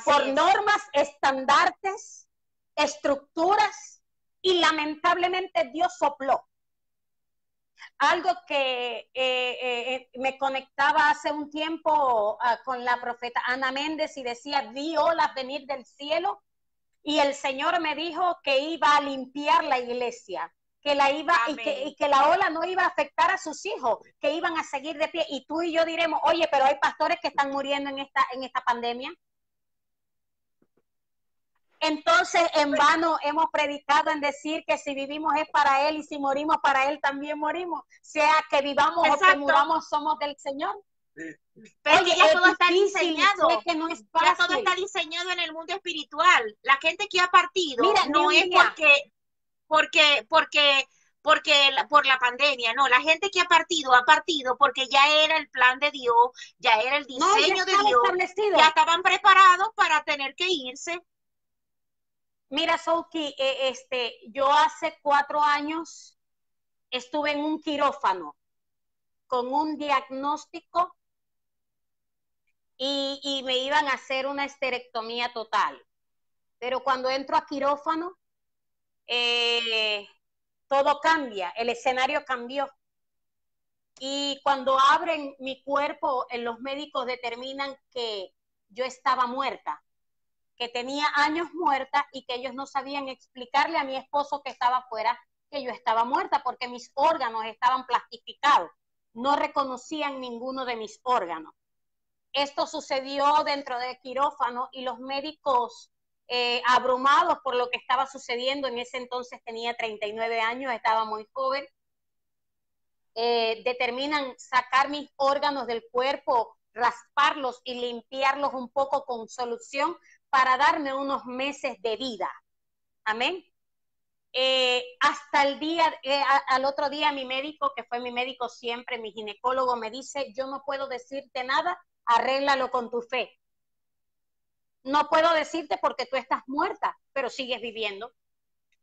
por normas, estandartes, estructuras, y lamentablemente Dios sopló. Algo que me conectaba hace un tiempo con la profeta Ana Méndez y decía: vi olas venir del cielo y el Señor me dijo que iba a limpiar la iglesia, que la iba y que la ola no iba a afectar a sus hijos, que iban a seguir de pie. Y tú y yo diremos: oye, pero hay pastores que están muriendo en esta pandemia. Entonces, en vano hemos predicado en decir que si vivimos es para Él y si morimos para Él también morimos. Sea que vivamos o que muramos, somos del Señor. Pero oye, ya todo está diseñado. Que no es fácil. Ya todo está diseñado en el mundo espiritual. La gente que ha partido, mira, no es por la pandemia, no. La gente que ha partido porque ya era el plan de Dios, ya era el diseño de Dios. Establecido. Ya estaban preparados para tener que irse. Mira, Souki, yo hace 4 años estuve en un quirófano con un diagnóstico y me iban a hacer una esterectomía total. Pero cuando entro a quirófano, todo cambia, el escenario cambió. Y cuando abren mi cuerpo, los médicos determinan que yo estaba muerta, que tenía años muerta y que ellos no sabían explicarle a mi esposo que estaba afuera que yo estaba muerta porque mis órganos estaban plastificados. No reconocían ninguno de mis órganos. Esto sucedió dentro del quirófano y los médicos, abrumados por lo que estaba sucediendo, en ese entonces tenía 39 años, estaba muy joven, determinan sacar mis órganos del cuerpo, rasparlos y limpiarlos un poco con solución para darme unos meses de vida. Amén. hasta el día, al otro día mi médico, que fue mi médico siempre, mi ginecólogo, me dice, yo no puedo decirte nada, arréglalo con tu fe. No puedo decirte porque tú estás muerta, pero sigues viviendo.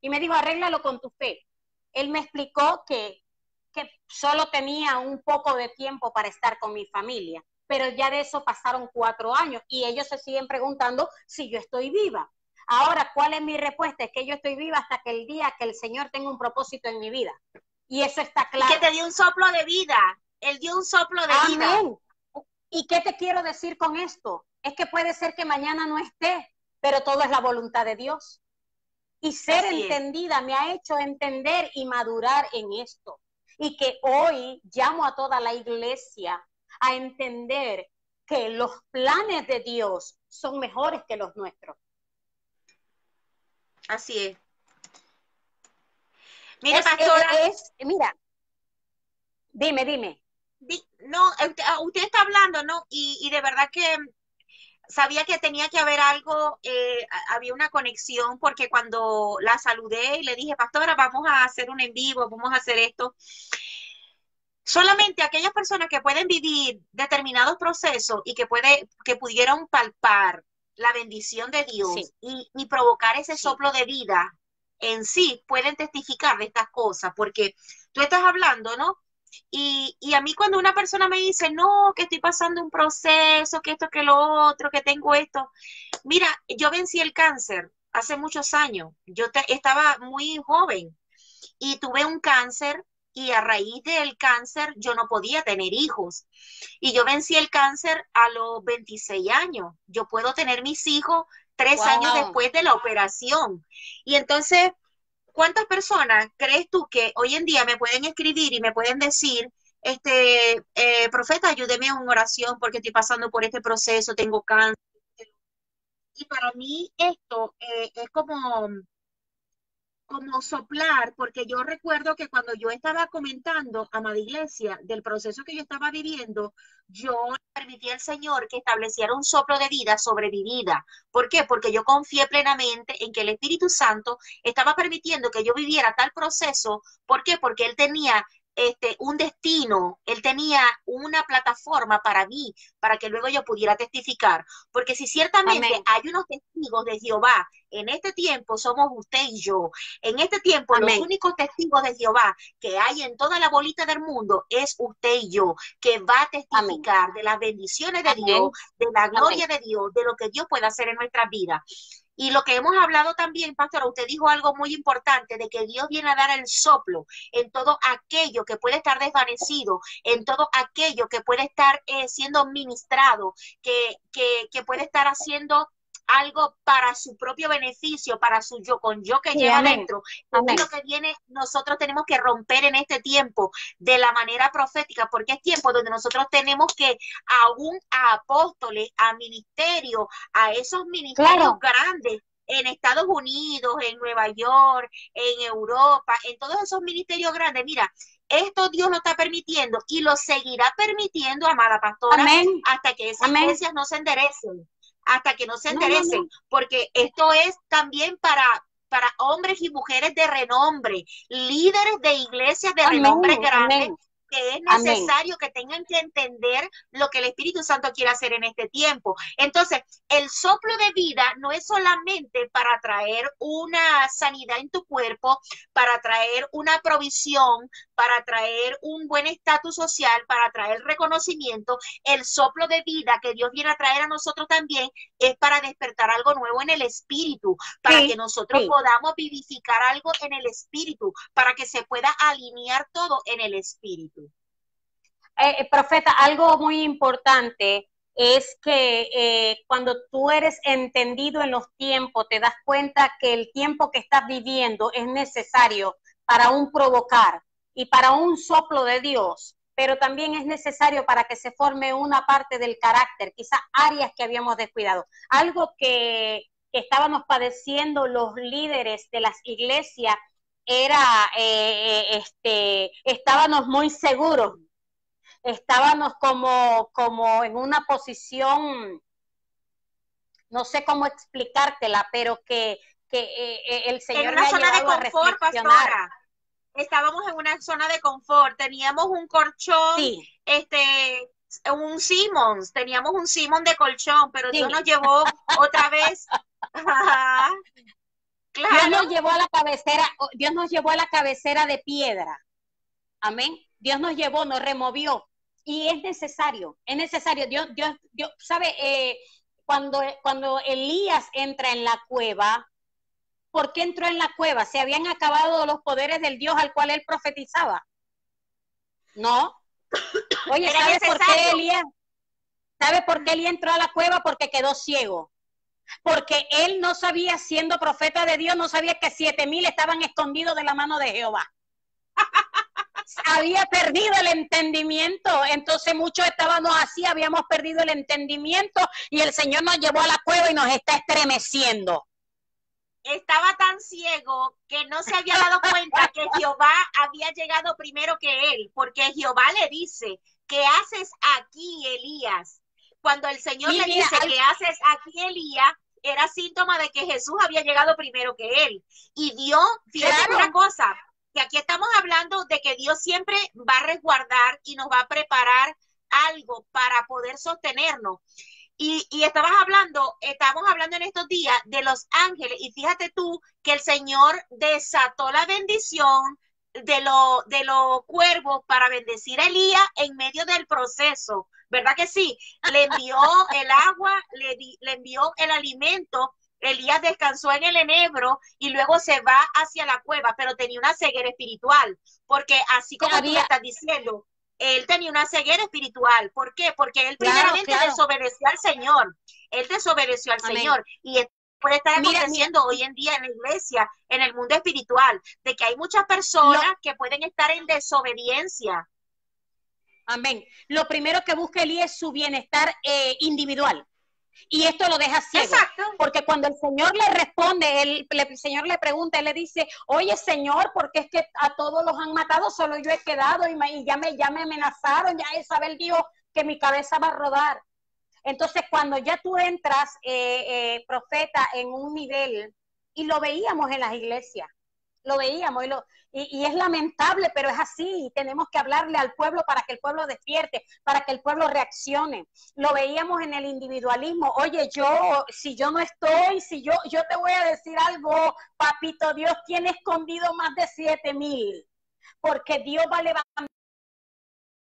Y me dijo, arréglalo con tu fe. Él me explicó que solo tenía un poco de tiempo para estar con mi familia, pero ya de eso pasaron 4 años y ellos se siguen preguntando si yo estoy viva. Ahora, ¿cuál es mi respuesta? Es que yo estoy viva hasta que el día que el Señor tenga un propósito en mi vida. Y eso está claro. Y que te dio un soplo de vida. Él dio un soplo de vida. Amén. ¿Y qué te quiero decir con esto? Es que puede ser que mañana no esté, pero todo es la voluntad de Dios. Y ser Así entendida me ha hecho entender y madurar en esto. Y que hoy llamo a toda la iglesia a entender que los planes de Dios son mejores que los nuestros. Así es. Mire, pastora. Mira, dime. No, usted está hablando, ¿no? Y de verdad que sabía que tenía que haber algo, había una conexión, porque cuando la saludé y le dije, pastora, vamos a hacer un en vivo, vamos a hacer esto. Solamente aquellas personas que pueden vivir determinados procesos y que pudieron palpar la bendición de Dios, sí, y provocar ese soplo de vida en sí, pueden testificar de estas cosas, porque tú estás hablando, ¿no? Y a mí cuando una persona me dice, no, que estoy pasando un proceso, que esto, que lo otro, que tengo esto. Mira, yo vencí el cáncer hace muchos años. Estaba muy joven y tuve un cáncer, y a raíz del cáncer yo no podía tener hijos. Y yo vencí el cáncer a los 26 años. Yo puedo tener mis hijos 3 años después de la operación. Y entonces, ¿cuántas personas crees tú que hoy en día me pueden escribir y me pueden decir, profeta, ayúdeme en oración porque estoy pasando por este proceso, tengo cáncer? Y para mí esto es como soplar, porque yo recuerdo que cuando yo estaba comentando, amada iglesia, del proceso que yo estaba viviendo, yo permití al Señor que estableciera un soplo de vida sobre mi vida. ¿Por qué? Porque yo confié plenamente en que el Espíritu Santo estaba permitiendo que yo viviera tal proceso. ¿Por qué? Porque Él tenía un destino, Él tenía una plataforma para mí, para que luego yo pudiera testificar. Porque si ciertamente Amén. Hay unos testigos de Jehová, en este tiempo somos usted y yo. En este tiempo Amén. Los únicos testigos de Jehová que hay en toda la bolita del mundo es usted y yo, que va a testificar Amén. De las bendiciones de Amén. Dios, de la gloria Amén. De Dios, de lo que Dios puede hacer en nuestras vidas. Y lo que hemos hablado también, pastora, usted dijo algo muy importante, de que Dios viene a dar el soplo en todo aquello que puede estar desvanecido, en todo aquello que puede estar siendo ministrado, que puede estar haciendo algo para su propio beneficio, para su yo que sí, lleva adentro. Es lo que viene, nosotros tenemos que romper en este tiempo de la manera profética, porque es tiempo donde nosotros tenemos que aún a apóstoles, a ministerios, a esos ministerios grandes, en Estados Unidos, en Nueva York, en Europa, en todos esos ministerios grandes. Mira, esto Dios lo está permitiendo y lo seguirá permitiendo, amada pastora, Amén. Hasta que esas Amén. Iglesias no se enderecen. Hasta que no se enderecen, no. Porque esto es también para hombres y mujeres de renombre, líderes de iglesias de Amén. Renombre grande, Amén. Que es necesario Amén. Que tengan que entender lo que el Espíritu Santo quiere hacer en este tiempo. Entonces, el soplo de vida no es solamente para traer una sanidad en tu cuerpo, para traer una provisión, para traer un buen estatus social, para traer reconocimiento. El soplo de vida que Dios viene a traer a nosotros también es para despertar algo nuevo en el espíritu, para que nosotros podamos vivificar algo en el espíritu, para que se pueda alinear todo en el espíritu. Profeta, algo muy importante es que cuando tú eres entendido en los tiempos, te das cuenta que el tiempo que estás viviendo es necesario para un provocar y para un soplo de Dios, pero también es necesario para que se forme una parte del carácter, quizás áreas que habíamos descuidado. Algo que estábamos padeciendo los líderes de las iglesias era, estábamos muy seguros. Estábamos como en una posición, no sé cómo explicártela, pero que el En Señor me una ha zona de llevado a confort, reflexionar. pastora. Estábamos en una zona de confort. Teníamos un colchón, Sí, un Simmons, teníamos un Simmons de colchón, pero Dios nos sí. llevó otra vez. Ajá, Dios claro, nos llevó a la cabecera, Dios nos llevó a la cabecera de piedra. Amén. Dios nos llevó, nos removió. Y es necesario. Dios, ¿sabe? Cuando Elías entra en la cueva, ¿por qué entró en la cueva? ¿Se habían acabado los poderes del Dios al cual él profetizaba? No. Oye, era ¿sabe por qué necesario. Elías? ¿Sabe por qué Elías entró a la cueva? Porque quedó ciego. Porque él no sabía, siendo profeta de Dios, no sabía que 7,000 estaban escondidos de la mano de Jehová. Había perdido el entendimiento, entonces muchos estábamos así, habíamos perdido el entendimiento y el Señor nos llevó a la cueva y nos está estremeciendo. Estaba tan ciego que no se había dado cuenta que Jehová había llegado primero que él, porque Jehová le dice, ¿qué haces aquí, Elías? Cuando el Señor le Mira, dice, ¿qué haces aquí, Elías? Era síntoma de que Jesús había llegado primero que él. Y Dios, fíjate claro, una cosa, que aquí estamos hablando de que Dios siempre va a resguardar y nos va a preparar algo para poder sostenernos. Estábamos hablando en estos días de los ángeles, y fíjate tú que el Señor desató la bendición de los cuervos para bendecir a Elías en medio del proceso, ¿verdad que sí? Le envió el agua, le envió el alimento. Elías descansó en el enebro y luego se va hacia la cueva, pero tenía una ceguera espiritual, porque así como tú me estás diciendo, él tenía una ceguera espiritual. ¿Por qué? Porque él primeramente desobedeció al Señor. Él desobedeció al Señor. Y esto puede estar aconteciendo hoy en día en la iglesia, en el mundo espiritual, de que hay muchas personas que pueden estar en desobediencia. Amén. Lo primero que busca Elías es su bienestar individual. Y esto lo deja ciego. Exacto. Porque cuando el Señor le responde, el Señor le pregunta, él le dice, oye Señor, porque es que a todos los han matado, solo yo he quedado y ya me amenazaron, ya Isabel dijo que mi cabeza va a rodar. Entonces cuando ya tú entras, profeta, en un nivel, y lo veíamos en las iglesias, lo veíamos y es lamentable, pero es así, y tenemos que hablarle al pueblo para que el pueblo despierte, para que el pueblo reaccione. Lo veíamos en el individualismo. Oye, si yo no estoy, yo te voy a decir algo, papito, Dios tiene escondido más de 7,000, porque Dios va a levantar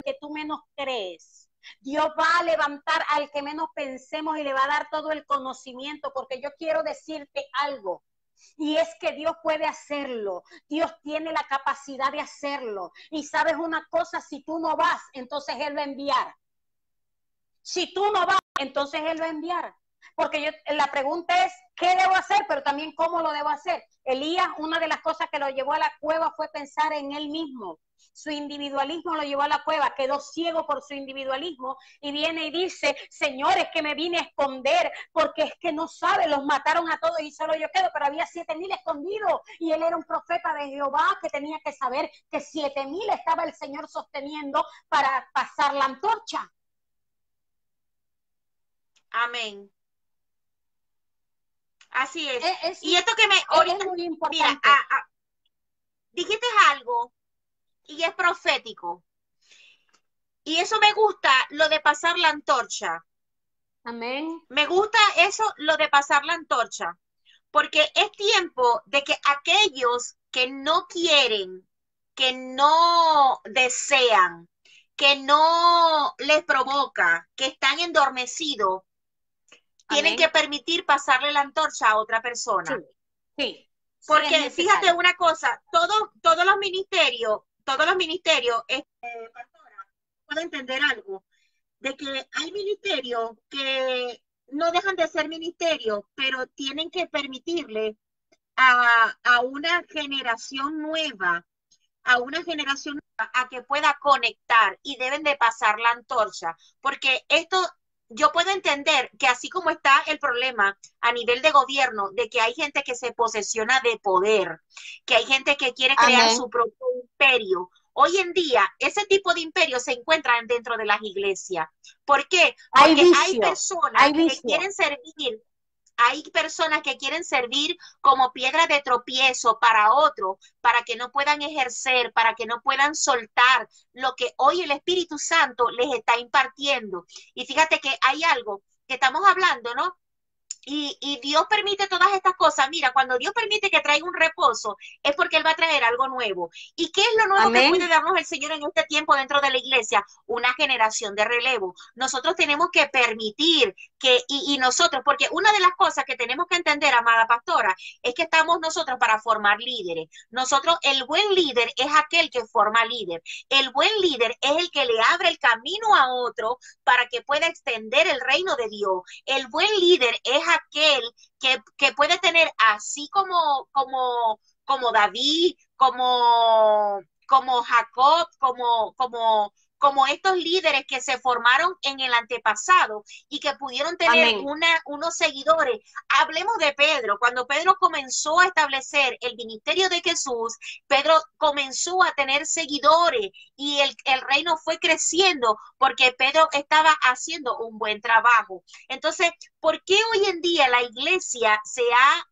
que tú menos crees. Dios va a levantar al que menos pensemos y le va a dar todo el conocimiento, porque yo quiero decirte algo. Y es que Dios puede hacerlo, Dios tiene la capacidad de hacerlo. Y sabes una cosa, si tú no vas, entonces Él va a enviar. Si tú no vas, entonces Él va a enviar. Porque la pregunta es, ¿qué debo hacer? Pero también, ¿cómo lo debo hacer? Elías, una de las cosas que lo llevó a la cueva fue pensar en él mismo. Su individualismo lo llevó a la cueva, quedó ciego por su individualismo y viene y dice, señores, que me vine a esconder porque es que no sabe, los mataron a todos y solo yo quedo, pero había 7,000 escondidos y él era un profeta de Jehová que tenía que saber que 7,000 estaba el Señor sosteniendo para pasar la antorcha. Amén. Así es. Y esto que ahorita, es muy importante. Mira, dijiste algo y es profético. Y eso me gusta, lo de pasar la antorcha. Amén. Me gusta eso, lo de pasar la antorcha. Porque es tiempo de que aquellos que no quieren, que no desean, que no les provoca, que están endormecidos, tienen que permitir pasarle la antorcha a otra persona. Sí. Porque fíjate una cosa, todos los ministerios, pastora, puedo entender algo, de que hay ministerios que no dejan de ser ministerios, pero tienen que permitirle a una generación nueva, a que pueda conectar y deben de pasar la antorcha, porque esto yo puedo entender que así como está el problema a nivel de gobierno, de que hay gente que se posesiona de poder, que hay gente que quiere crear su propio imperio, hoy en día ese tipo de imperios se encuentran dentro de las iglesias. ¿Por qué? Porque hay personas que quieren servir Hay personas que quieren servir como piedra de tropiezo para otro, para que no puedan ejercer, para que no puedan soltar lo que hoy el Espíritu Santo les está impartiendo. Y fíjate que hay algo que estamos hablando, ¿no? Y Dios permite todas estas cosas. Mira, cuando Dios permite que traiga un reposo, es porque Él va a traer algo nuevo. ¿Y qué es lo nuevo que puede Amén. darnos el Señor en este tiempo dentro de la iglesia? Una generación de relevo. Nosotros tenemos que permitir y nosotros, porque una de las cosas que tenemos que entender, amada pastora, es que estamos nosotros para formar líderes. Nosotros, el buen líder es aquel que forma líder. El buen líder es el que le abre el camino a otro para que pueda extender el reino de Dios. El buen líder es aquel que puede tener así como David, como Jacob, como estos líderes que se formaron en el antepasado y que pudieron tener Amén. unos seguidores. Hablemos de Pedro. Cuando Pedro comenzó a establecer el ministerio de Jesús, Pedro comenzó a tener seguidores y el reino fue creciendo porque Pedro estaba haciendo un buen trabajo. Entonces, ¿por qué hoy en día la iglesia se ha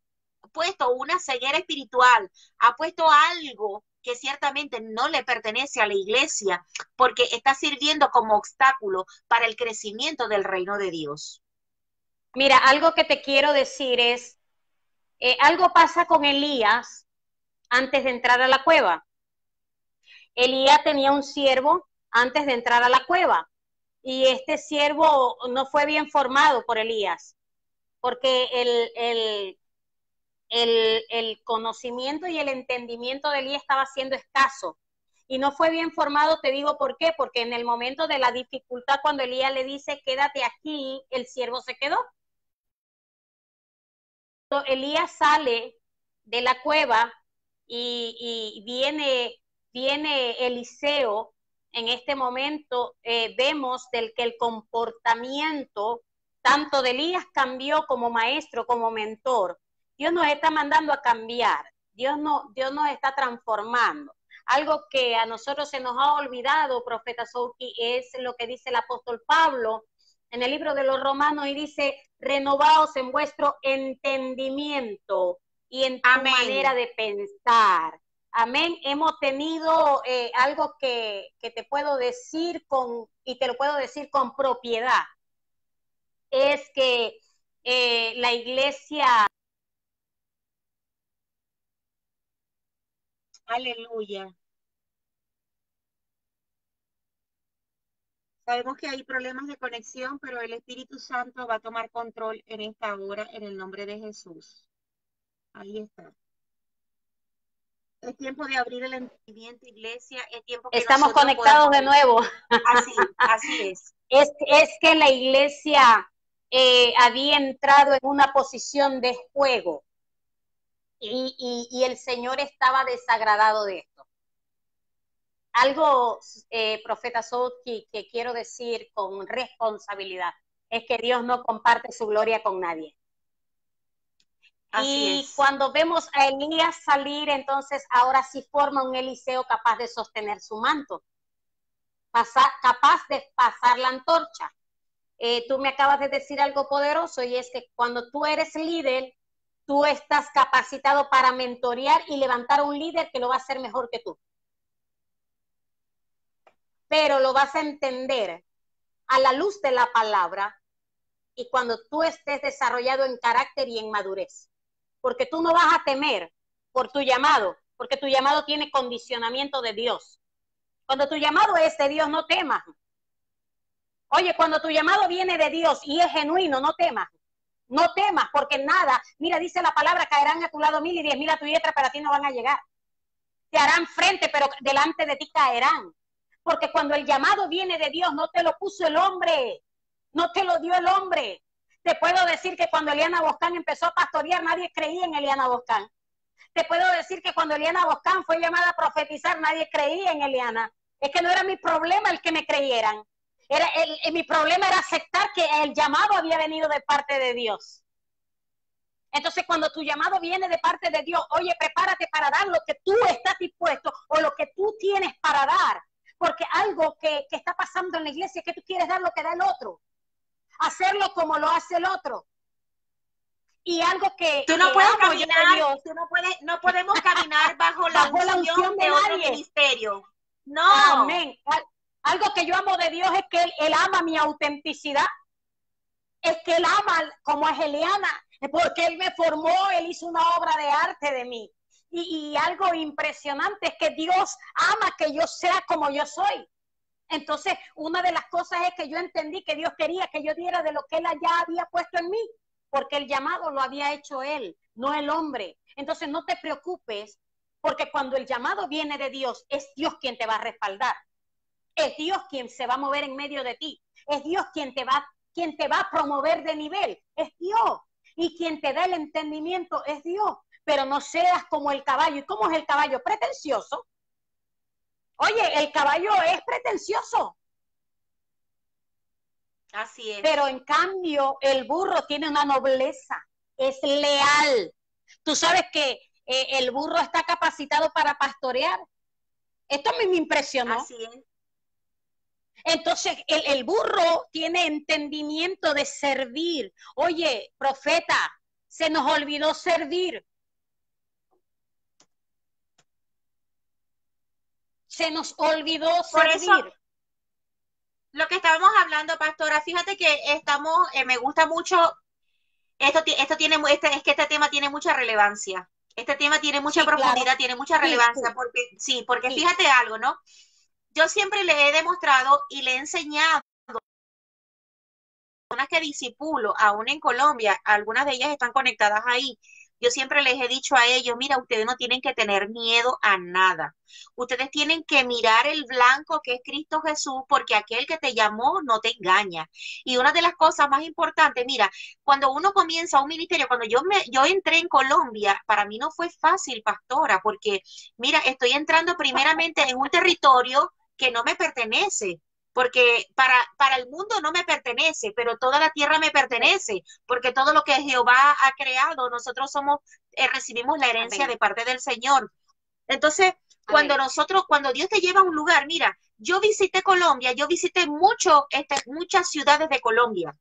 puesto una ceguera espiritual, ha puesto algo que ciertamente no le pertenece a la iglesia, porque está sirviendo como obstáculo para el crecimiento del reino de Dios? Mira, algo que te quiero decir es, algo pasa con Elías antes de entrar a la cueva. Elías tenía un siervo antes de entrar a la cueva y este siervo no fue bien formado por Elías, porque el conocimiento y el entendimiento de Elías estaba siendo escaso y no fue bien formado. Te digo por qué, porque en el momento de la dificultad, cuando Elías le dice quédate aquí, el siervo se quedó. Elías sale de la cueva y viene Eliseo. En este momento vemos del que el comportamiento tanto de Elías cambió como maestro, como mentor. Dios nos está mandando a cambiar, Dios nos está transformando. Algo que a nosotros se nos ha olvidado, profeta Souki, es lo que dice el apóstol Pablo en el libro de los Romanos y dice, renovaos en vuestro entendimiento y en tu Amén. manera de pensar. Amén. Hemos tenido algo que te puedo decir y te lo puedo decir con propiedad. Es que la iglesia... Aleluya. Sabemos que hay problemas de conexión, pero el Espíritu Santo va a tomar control en esta hora en el nombre de Jesús. Ahí está. Es tiempo de abrir el entendimiento, iglesia. Es tiempo que Estamos nosotros conectados podamos... de nuevo. Así es. Es que la iglesia había entrado en una posición de juego y el Señor estaba desagradado de esto. Algo, profeta Sotki, que quiero decir con responsabilidad, es que Dios no comparte su gloria con nadie. Así Y es. cuando vemos a Elías salir, entonces ahora sí forma un Eliseo capaz de sostener su manto, capaz de pasar la antorcha. Tú me acabas de decir algo poderoso y es que cuando tú eres líder, tú estás capacitado para mentorear y levantar a un líder que lo va a hacer mejor que tú. Pero lo vas a entender a la luz de la palabra y cuando tú estés desarrollado en carácter y en madurez. Porque tú no vas a temer por tu llamado, porque tu llamado tiene condicionamiento de Dios. Cuando tu llamado es de Dios, no temas. Oye, cuando tu llamado viene de Dios y es genuino, no temas. No temas, porque nada, mira, dice la palabra, caerán a tu lado 1000 y 10,000 a tu diestra, para ti no van a llegar. Te harán frente, pero delante de ti caerán. Porque cuando el llamado viene de Dios, no te lo puso el hombre, no te lo dio el hombre. Te puedo decir que cuando Eliana Boscán empezó a pastorear, nadie creía en Eliana Boscán. Te puedo decir que cuando Eliana Boscán fue llamada a profetizar, nadie creía en Eliana. Es que no era mi problema el que me creyeran. Mi problema era aceptar que el llamado había venido de parte de Dios. Entonces, cuando tu llamado viene de parte de Dios, oye, prepárate para dar lo que tú estás dispuesto o lo que tú tienes para dar. Porque algo que está pasando en la iglesia es que tú quieres dar lo que da el otro. Hacerlo como lo hace el otro. Y algo Tú no que puedes amo yo de caminar, Dios, no podemos caminar bajo la bajo la unción unción de de otro nadie. ministerio. No. Amén. Algo que yo amo de Dios es que él ama mi autenticidad. Es que Él ama como es Eliana, porque Él me formó, Él hizo una obra de arte de mí. Y algo impresionante es que Dios ama que yo sea como yo soy. Entonces, una de las cosas es que yo entendí que Dios quería que yo diera de lo que Él ya había puesto en mí, porque el llamado lo había hecho Él, no el hombre. Entonces, no te preocupes, porque cuando el llamado viene de Dios, es Dios quien te va a respaldar. Es Dios quien se va a mover en medio de ti. Es Dios quien te va a promover de nivel. Es Dios. Y quien te da el entendimiento es Dios. Pero no seas como el caballo. ¿Y cómo es el caballo? Pretencioso. Oye, el caballo es pretencioso. Así es. Pero en cambio, el burro tiene una nobleza. Es leal. Tú sabes que el burro está capacitado para pastorear. Esto a mí me impresionó. Así es. Entonces, el burro tiene entendimiento de servir. Oye, profeta, se nos olvidó servir. Se nos olvidó Por servir. eso, lo que estábamos hablando, pastora, fíjate que estamos, me gusta mucho, es que este tema tiene mucha relevancia. Este tema tiene mucha profundidad, Claro. tiene mucha relevancia, porque fíjate algo, ¿no? Yo siempre le he demostrado y le he enseñado a personas que disipulo, aún en Colombia, algunas de ellas están conectadas ahí. Yo siempre les he dicho a ellos, mira, ustedes no tienen que tener miedo a nada. Ustedes tienen que mirar el blanco que es Cristo Jesús, porque aquel que te llamó no te engaña. Y una de las cosas más importantes, mira, cuando uno comienza un ministerio, cuando yo entré en Colombia, para mí no fue fácil, pastora, porque mira, estoy entrando primeramente en un territorio que no me pertenece, porque para el mundo no me pertenece, pero toda la tierra me pertenece, porque todo lo que Jehová ha creado, nosotros recibimos la herencia de parte del Señor. Entonces, cuando Dios te lleva a un lugar, mira, yo visité Colombia, yo visité muchas ciudades de Colombia.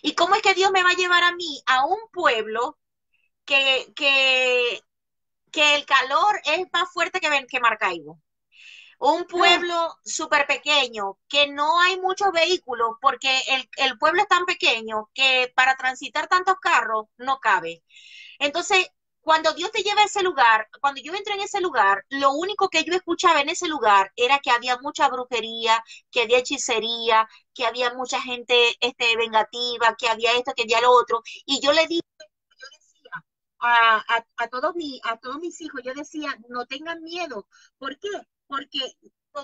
¿Y cómo es que Dios me va a llevar a mí a un pueblo que el calor es más fuerte que Maracaibo? Un pueblo súper pequeño, que no hay muchos vehículos, porque el pueblo es tan pequeño que para transitar tantos carros no cabe. Entonces, cuando Dios te lleva a ese lugar, cuando yo entré en ese lugar, lo único que yo escuchaba en ese lugar era que había mucha brujería, que había hechicería, que había mucha gente vengativa, que había esto, que había lo otro. Y yo le digo, yo decía a todos mis hijos, yo decía, no tengan miedo. ¿Por qué? Porque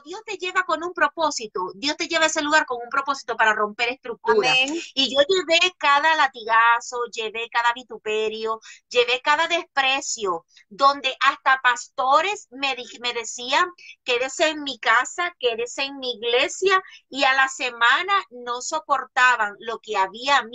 Dios te lleva con un propósito, Dios te lleva a ese lugar con un propósito para romper estructuras. Y yo llevé cada latigazo, llevé cada vituperio, llevé cada desprecio, donde hasta pastores me decían, quédese en mi casa, quédese en mi iglesia, y a la semana no soportaban lo que había en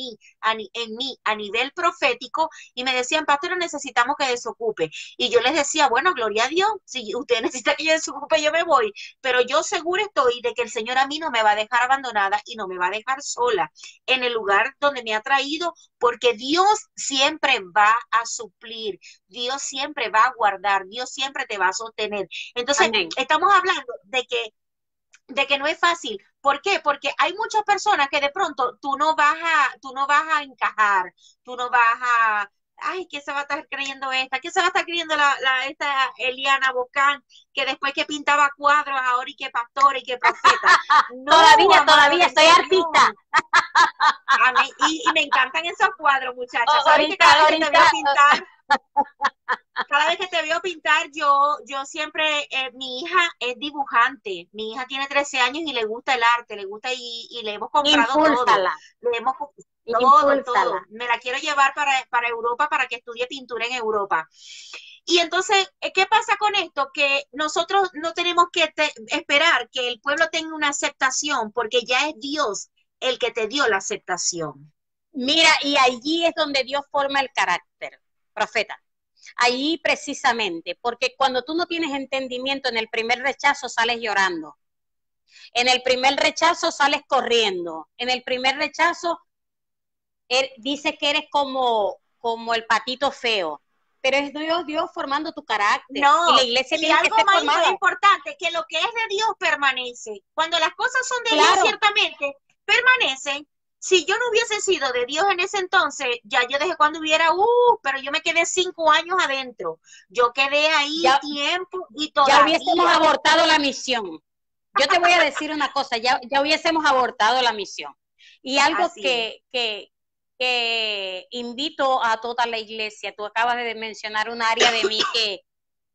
mí a nivel profético, y me decían, pastor, necesitamos que desocupe. Y yo les decía, bueno, gloria a Dios, si usted necesita que yo desocupe, yo me voy, pero yo seguro estoy de que el Señor a mí no me va a dejar abandonada y no me va a dejar sola en el lugar donde me ha traído, porque Dios siempre va a suplir, Dios siempre va a guardar, Dios siempre te va a sostener. Entonces, estamos hablando de que no es fácil. ¿Por qué? Porque hay muchas personas que de pronto tú no vas a encajar, tú no vas a, ay, ¿qué se va a estar creyendo esta? ¿Qué se va a estar creyendo esta Eliana Bocán, que después que pintaba cuadros, ahora y que pastora y que profeta? No, todavía soy artista. Y me encantan esos cuadros, muchachas. ¿Sabes que cada vez que te veo pintar, cada vez que te veo pintar, yo siempre, mi hija es dibujante, mi hija tiene 13 años y le gusta el arte, le gusta y le hemos comprado todo. Le hemos todo. Me la quiero llevar para Europa para que estudie pintura en Europa. Y entonces, ¿qué pasa con esto? Que nosotros no tenemos que esperar que el pueblo tenga una aceptación, porque ya es Dios el que te dio la aceptación. Mira, y allí es donde Dios forma el carácter, profeta. Ahí precisamente, porque cuando tú no tienes entendimiento, en el primer rechazo sales llorando. En el primer rechazo sales corriendo. En el primer rechazo dice que eres como como el patito feo, pero es Dios formando tu carácter. No, y la iglesia y tiene que algo ser más formada. importante, que lo que es de Dios permanece. Cuando las cosas son de Dios, Claro, ciertamente permanecen. Si yo no hubiese sido de Dios en ese entonces, ya yo desde cuando hubiera, pero yo me quedé 5 años adentro. Yo quedé ahí ya, tiempo y ya hubiésemos todavía. abortado la misión. Yo te voy a decir una cosa, ya hubiésemos abortado la misión. Y algo Así es. que invito a toda la iglesia, tú acabas de mencionar un área de mí que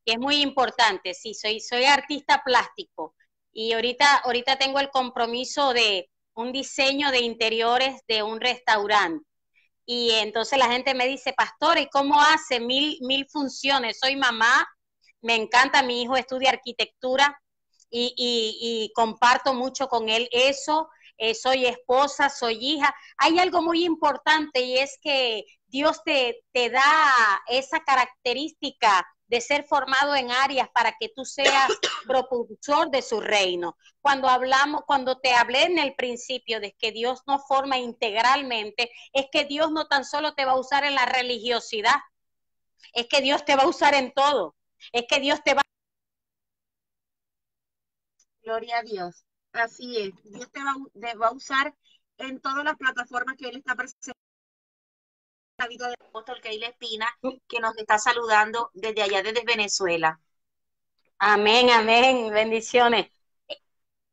es muy importante. Sí, soy artista plástico y ahorita tengo el compromiso de un diseño de interiores de un restaurante. Y entonces la gente me dice, pastora, ¿y cómo hace mil funciones? Soy mamá, me encanta, mi hijo estudia arquitectura y comparto mucho con él eso. Soy esposa, soy hija. Hay algo muy importante y es que Dios te da esa característica de ser formado en áreas para que tú seas propulsor de su reino. Cuando te hablé en el principio de que Dios nos forma integralmente, es que Dios no tan solo te va a usar en la religiosidad, es que Dios te va a usar en todo, es que Dios te va. Gloria a Dios. Así es. Dios te va a usar en todas las plataformas que Él está presente. La vida del apóstol Keila Espina, que nos está saludando desde allá, desde Venezuela. Amén, amén, bendiciones.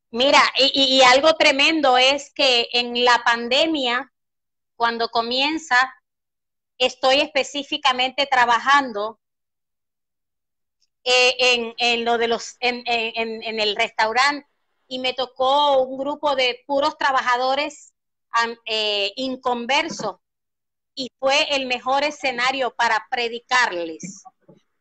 Mira, y algo tremendo es que en la pandemia, cuando comienza, estoy específicamente trabajando en lo de en el restaurante y me tocó un grupo de puros trabajadores inconversos y fue el mejor escenario para predicarles,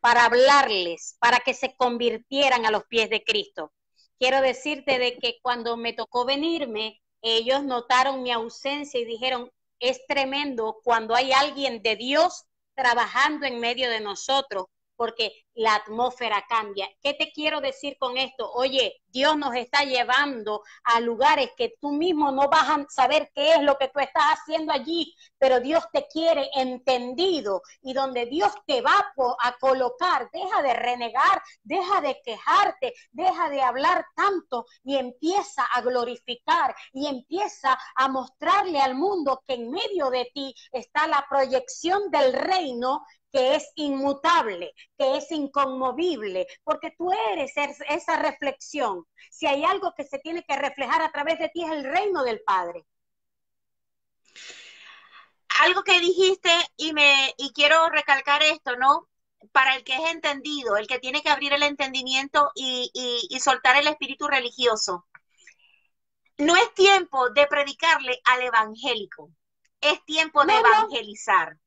para hablarles, para que se convirtieran a los pies de Cristo. Quiero decirte de que cuando me tocó venirme, ellos notaron mi ausencia y dijeron, es tremendo cuando hay alguien de Dios trabajando en medio de nosotros, porque la atmósfera cambia. ¿Qué te quiero decir con esto? Oye, Dios nos está llevando a lugares que tú mismo no vas a saber qué es lo que tú estás haciendo allí, pero Dios te quiere entendido y donde Dios te va a colocar, deja de renegar, deja de quejarte, deja de hablar tanto y empieza a glorificar y empieza a mostrarle al mundo que en medio de ti está la proyección del reino que es inmutable, que es inconmovible, porque tú eres esa reflexión. Si hay algo que se tiene que reflejar a través de ti es el reino del Padre. Algo que dijiste y quiero recalcar esto, ¿no? Para el que es entendido, el que tiene que abrir el entendimiento y soltar el espíritu religioso. No es tiempo de predicarle al evangélico, es tiempo de No, no. evangelizar.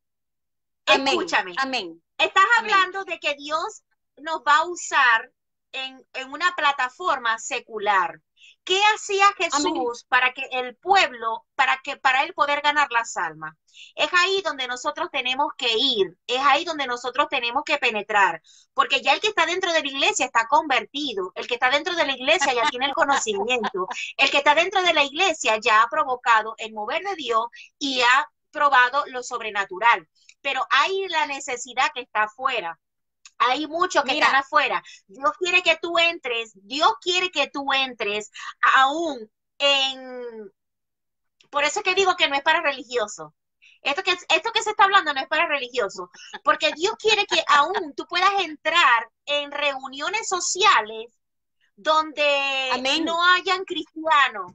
Amén, Escúchame, amén, estás amén. hablando de que Dios nos va a usar en una plataforma secular. ¿Qué hacía Amén. Jesús para que el pueblo, para él poder ganar las almas? Es ahí donde nosotros tenemos que ir, es ahí donde nosotros tenemos que penetrar, porque ya el que está dentro de la iglesia está convertido, el que está dentro de la iglesia ya tiene el conocimiento, el que está dentro de la iglesia ya ha provocado el mover de Dios y ha probado lo sobrenatural, pero hay la necesidad que está afuera. Hay muchos que están Mira, afuera. Dios quiere que tú entres aún en... Por eso es que digo que no es para religioso. Esto que se está hablando no es para religioso, porque Dios quiere que aún tú puedas entrar en reuniones sociales donde amén, no hayan cristianos,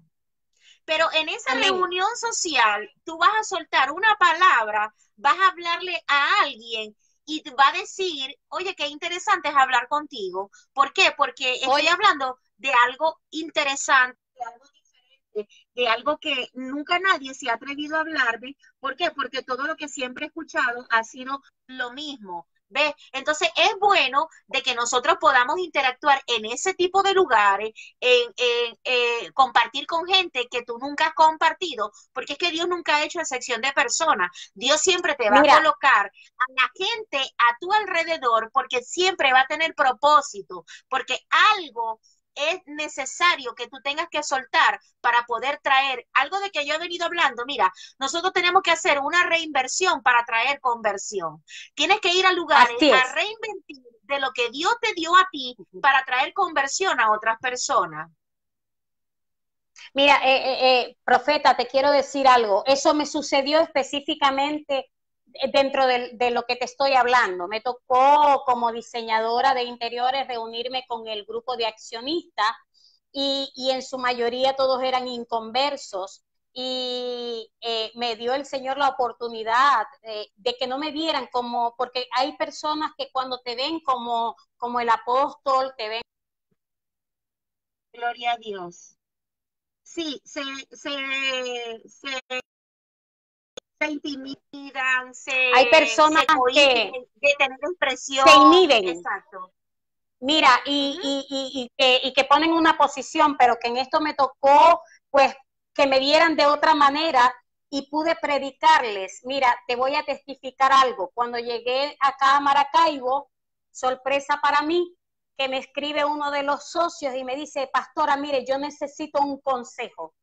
pero en esa amén. reunión social tú vas a soltar una palabra, vas a hablarle a alguien y te va a decir, oye, qué interesante es hablar contigo. ¿Por qué? Porque estoy Hoy, hablando de algo interesante, de algo diferente, de algo que nunca nadie se ha atrevido a hablarme. ¿Por qué? Porque todo lo que siempre he escuchado ha sido lo mismo. ¿Ves? Entonces es bueno de que nosotros podamos interactuar en ese tipo de lugares, compartir con gente que tú nunca has compartido, porque es que Dios nunca ha hecho excepción de personas. Dios siempre te va a mira, colocar a la gente a tu alrededor porque siempre va a tener propósito, porque algo es necesario que tú tengas que soltar para poder traer algo de que yo he venido hablando. Mira, nosotros tenemos que hacer una reinversión para traer conversión. Tienes que ir a lugares Así a es. reinvertir de lo que Dios te dio a ti para traer conversión a otras personas. Mira, profeta, te quiero decir algo. Eso me sucedió específicamente dentro de lo que te estoy hablando. Me tocó como diseñadora de interiores reunirme con el grupo de accionistas y en su mayoría todos eran inconversos y me dio el Señor la oportunidad de que no me vieran como, porque hay personas que cuando te ven como el apóstol, te ven. Gloria a Dios. Sí, se intimidan, Hay personas se cohíben que de tener se expresión. inhiben. Exacto. Mira, Ujú. y que ponen una posición, pero que en esto me tocó, pues, que me vieran de otra manera y pude predicarles. Mira, te voy a testificar algo. Cuando llegué acá a Maracaibo, sorpresa para mí, que me escribe uno de los socios y me dice, pastora, mire, yo necesito un consejo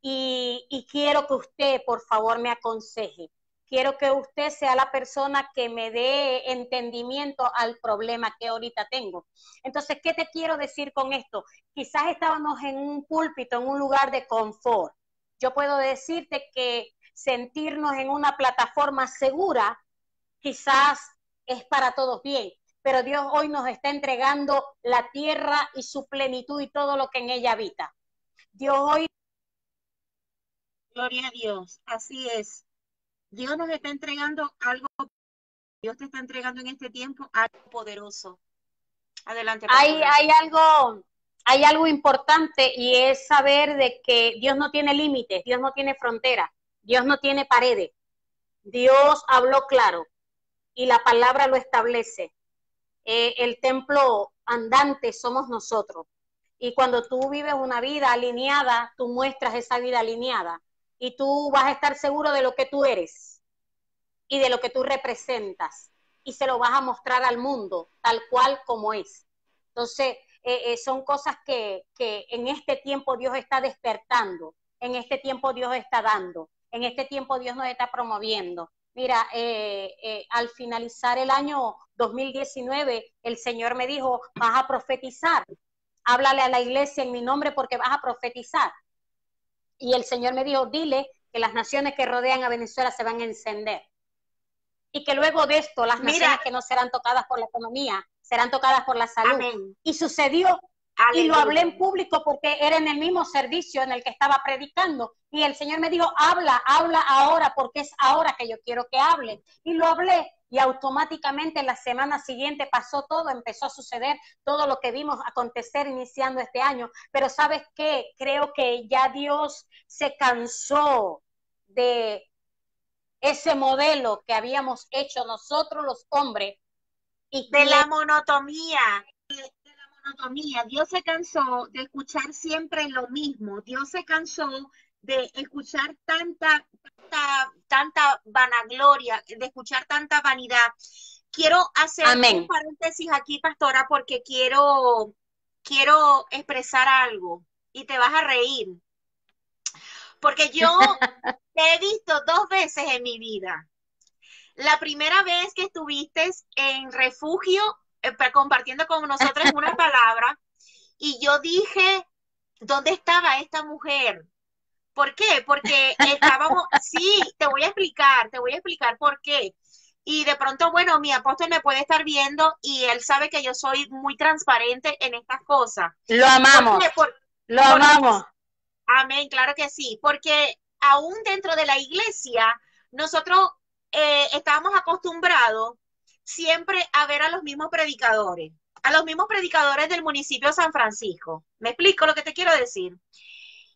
y quiero que usted, por favor, me aconseje. Quiero que usted sea la persona que me dé entendimiento al problema que ahorita tengo. Entonces, ¿qué te quiero decir con esto? Quizás estábamos en un púlpito, en un lugar de confort. Yo puedo decirte que sentirnos en una plataforma segura quizás es para todos bien, pero Dios hoy nos está entregando la tierra y su plenitud y todo lo que en ella habita. Dios hoy. Gloria a Dios. Así es. Dios nos está entregando algo, Dios te está entregando en este tiempo algo poderoso. Adelante, hay, pastora. hay algo, hay algo importante y es saber de que Dios no tiene límites, Dios no tiene fronteras, Dios no tiene paredes. Dios habló claro y la palabra lo establece. El templo andante somos nosotros. Y cuando tú vives una vida alineada, tú muestras esa vida alineada y tú vas a estar seguro de lo que tú eres y de lo que tú representas y se lo vas a mostrar al mundo tal cual como es. Entonces, son cosas que en este tiempo Dios está despertando, en este tiempo Dios está dando, en este tiempo Dios nos está promoviendo. Mira, al finalizar el año 2019, el Señor me dijo, vas a profetizar, háblale a la iglesia en mi nombre porque vas a profetizar. Y el Señor me dijo, dile que las naciones que rodean a Venezuela se van a encender y que luego de esto las Mira, naciones que no serán tocadas por la economía serán tocadas por la salud. amén. Y sucedió, y lo hablé Aleluya. en público porque era en el mismo servicio en el que estaba predicando. Y el Señor me dijo, habla ahora, porque es ahora que yo quiero que hable. Y lo hablé, y automáticamente la semana siguiente pasó todo, empezó a suceder todo lo que vimos acontecer iniciando este año. Pero ¿sabes qué? Creo que ya Dios se cansó de ese modelo que habíamos hecho nosotros los hombres y De quiere. la monotomía, monotomía. Dios se cansó de escuchar siempre lo mismo. Dios se cansó de escuchar tanta vanagloria, de escuchar tanta vanidad. Quiero hacer un Amén. paréntesis aquí, pastora, porque quiero expresar algo y te vas a reír. Porque yo te he visto dos veces en mi vida. La primera vez que estuviste en refugio, compartiendo con nosotros una palabra, y yo dije, ¿dónde estaba esta mujer? ¿Por qué? Porque estábamos, sí, te voy a explicar por qué. Y de pronto, bueno, mi apóstol me puede estar viendo y él sabe que yo soy muy transparente en estas cosas. Lo ¿Por amamos, qué? lo Porque, amamos. amén, claro que sí, porque aún dentro de la iglesia, nosotros estábamos acostumbrados siempre a ver a los mismos predicadores del municipio de San Francisco. ¿Me explico lo que te quiero decir?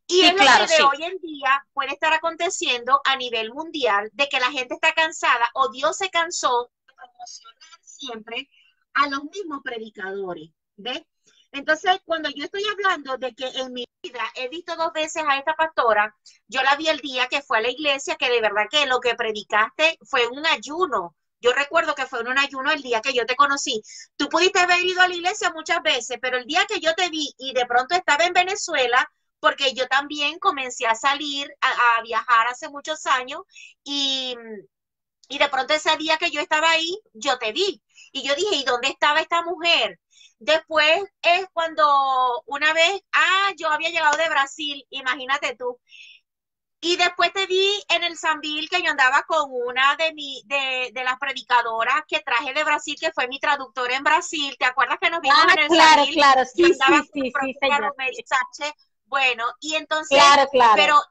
Y es Sí, lo claro, que de sí. hoy en día puede estar aconteciendo a nivel mundial, de que la gente está cansada o Dios se cansó de promocionar siempre a los mismos predicadores. ¿Ves? Entonces, cuando yo estoy hablando de que en mi vida he visto dos veces a esta pastora, yo la vi el día que fue a la iglesia, que de verdad que lo que predicaste fue un ayuno, Yo recuerdo que fue en un ayuno el día que yo te conocí. Tú pudiste haber ido a la iglesia muchas veces, pero el día que yo te vi y de pronto estaba en Venezuela, porque yo también comencé a salir, a viajar hace muchos años y, y de pronto ese día que yo estaba ahí, yo te vi. Y yo dije, ¿y dónde estaba esta mujer? Después es cuando una vez, yo había llegado de Brasil, imagínate tú. Y después te vi en el Sambil que yo andaba con una de las predicadoras que traje de Brasil, que fue mi traductora en Brasil. ¿Te acuerdas que nos vimos en el Claro, Sambil? claro, Yo sí, andaba sí, con sí, la sí, profesora señor. Romero Sánchez. Bueno, y entonces, Claro, claro. pero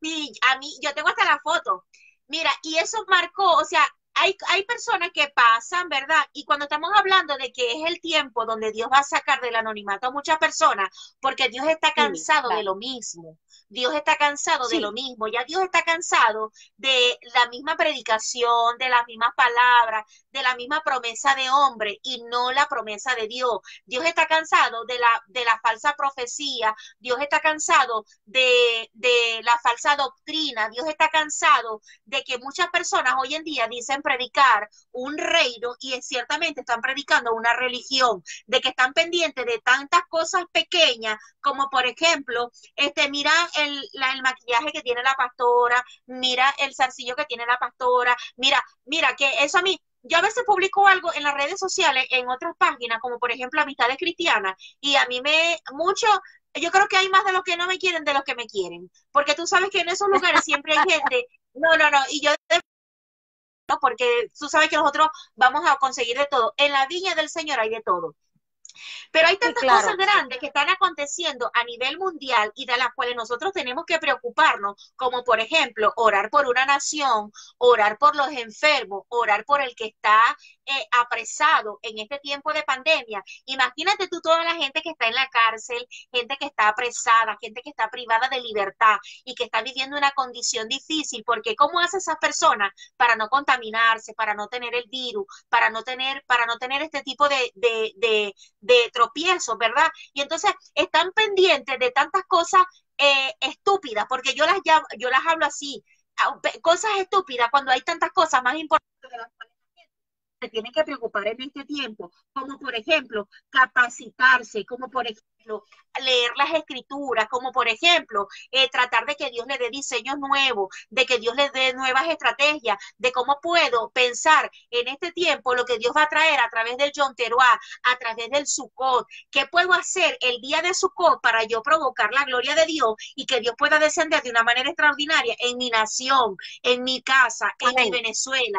sí, a mí, yo tengo hasta la foto. Mira, y eso marcó, o sea, hay personas que pasan, ¿verdad? Y cuando estamos hablando de que es el tiempo donde Dios va a sacar del anonimato a muchas personas, porque Dios está Sí, cansado de claro. lo mismo. Dios está cansado de lo Sí, mismo, ya Dios está cansado de la misma predicación, de las mismas palabras, de la misma promesa de hombre y no la promesa de Dios. Dios está cansado de la falsa profecía, Dios está cansado de la falsa doctrina, Dios está cansado de que muchas personas hoy en día dicen predicar un reino y ciertamente están predicando una religión, de que están pendientes de tantas cosas pequeñas como por ejemplo, mira el maquillaje que tiene la pastora, mira el zarcillo que tiene la pastora, mira que eso a mí, yo a veces publico algo en las redes sociales, en otras páginas, como por ejemplo Amistades Cristianas, y a mí mucho, yo creo que hay más de los que no me quieren de los que me quieren, porque tú sabes que en esos lugares siempre hay gente, no, y yo, no, porque tú sabes que nosotros vamos a conseguir de todo, en la viña del Señor hay de todo. Pero hay sí, tantas cosas claro, sí. grandes que están aconteciendo a nivel mundial y de las cuales nosotros tenemos que preocuparnos, como por ejemplo orar por una nación, orar por los enfermos, orar por el que está apresado en este tiempo de pandemia. Imagínate tú toda la gente que está en la cárcel, gente que está apresada, gente que está privada de libertad y que está viviendo una condición difícil, porque ¿cómo hace esas personas para no contaminarse, para no tener el virus, para no tener este tipo de tropiezos, ¿verdad? Y entonces están pendientes de tantas cosas estúpidas, porque yo las hablo así, cosas estúpidas cuando hay tantas cosas más importantes de las cuales se tienen que preocupar en este tiempo, como por ejemplo capacitarse, como por ejemplo leer las escrituras, como por ejemplo tratar de que Dios le dé diseños nuevos, de que Dios le dé nuevas estrategias, de cómo puedo pensar en este tiempo lo que Dios va a traer a través del Yom Teruah, a través del Sukkot, qué puedo hacer el día de Sukkot para yo provocar la gloria de Dios y que Dios pueda descender de una manera extraordinaria en mi nación, en mi casa, en mi Amén. Venezuela.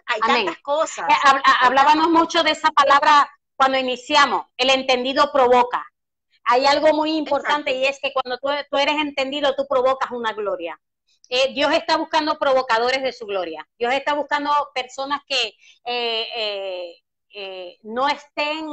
Hay Amén. tantas cosas, hay tantas Hablábamos cosas. mucho de esa palabra cuando iniciamos, el entendido provoca. Hay algo muy importante Exacto. y es que cuando tú eres entendido, tú provocas una gloria. Dios está buscando provocadores de su gloria. Dios está buscando personas que no estén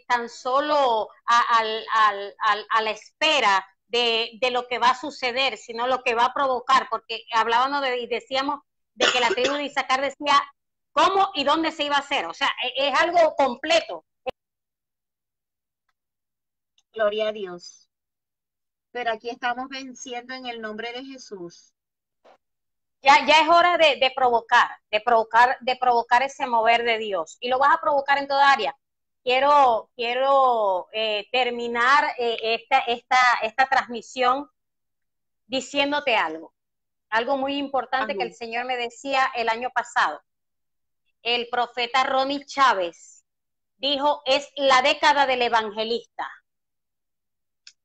tan solo a la espera de lo que va a suceder, sino lo que va a provocar, porque hablábamos y decíamos de que la tribu de Isaacar decía cómo y dónde se iba a hacer. O sea, es algo completo. Gloria a Dios. Pero aquí estamos venciendo en el nombre de Jesús. Ya es hora de provocar ese mover de Dios. Y lo vas a provocar en toda área. Quiero terminar esta transmisión diciéndote algo muy importante que el Amén. Señor me decía el año pasado. El profeta Ronnie Chávez dijo, es la década del evangelista.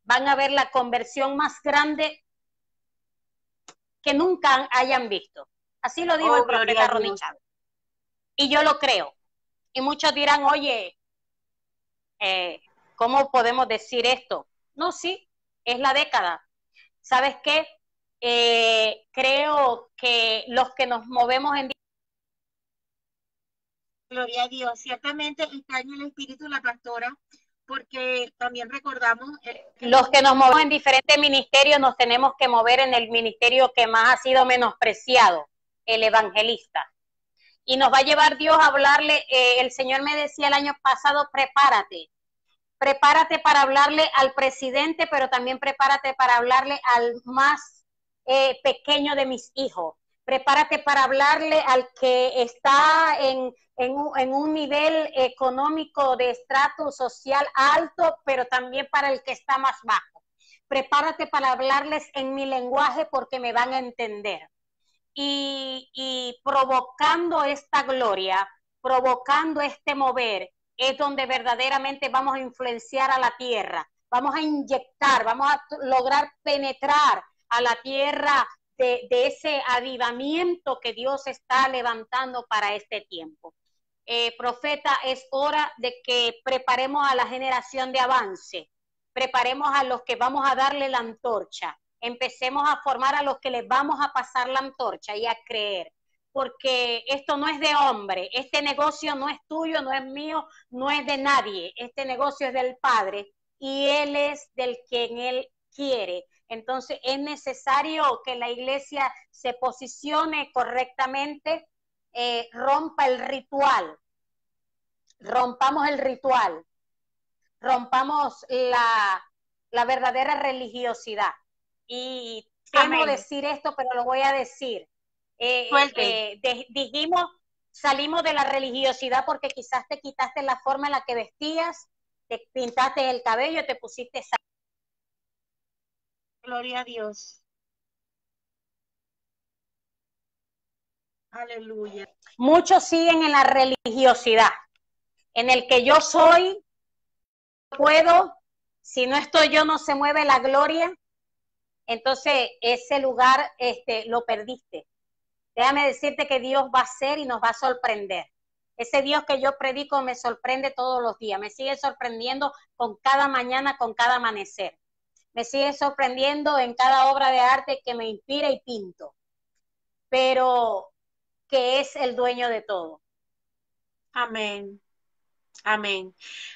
Van a ver la conversión más grande que nunca hayan visto. Así lo dijo el Oh, gloria profeta a Ronnie Dios. Chávez. Y yo lo creo. Y muchos dirán, oye, ¿cómo podemos decir esto? No, sí, es la década. ¿Sabes qué? Creo que los que nos movemos en... Gloria a Dios. Ciertamente está en el espíritu la pastora, porque también recordamos el Los que nos movemos en momento. diferentes ministerios nos tenemos que mover en el ministerio que más ha sido menospreciado, el evangelista. Y nos va a llevar Dios a hablarle, el Señor me decía el año pasado, prepárate para hablarle al presidente, pero también prepárate para hablarle al más pequeño de mis hijos. Prepárate para hablarle al que está en un nivel económico de estrato social alto, pero también para el que está más bajo. Prepárate para hablarles en mi lenguaje porque me van a entender. Y provocando esta gloria, provocando este mover, es donde verdaderamente vamos a influenciar a la tierra, vamos a inyectar, vamos a lograr penetrar a la tierra de ese avivamiento que Dios está levantando para este tiempo. Profeta, es hora de que preparemos a la generación de avance, preparemos a los que vamos a darle la antorcha, empecemos a formar a los que les vamos a pasar la antorcha y a creer, porque esto no es de hombre, este negocio no es tuyo, no es mío, no es de nadie, este negocio es del Padre y Él es del quien Él quiere. Entonces es necesario que la iglesia se posicione correctamente, rompa el ritual, rompamos el ritual, rompamos la verdadera religiosidad. Y temo Amén. decir esto, pero lo voy a decir. Suelte. Dijimos, salimos de la religiosidad porque quizás te quitaste la forma en la que vestías, te pintaste el cabello, te pusiste... Gloria a Dios. Aleluya. Muchos siguen en la religiosidad, en el que yo soy, puedo, si no estoy yo no se mueve la gloria, entonces ese lugar lo perdiste. Déjame decirte que Dios va a hacer y nos va a sorprender. Ese Dios que yo predico me sorprende todos los días, me sigue sorprendiendo con cada mañana, con cada amanecer. Me sigue sorprendiendo en cada obra de arte que me inspira y pinto, pero que es el dueño de todo. Amén. Amén.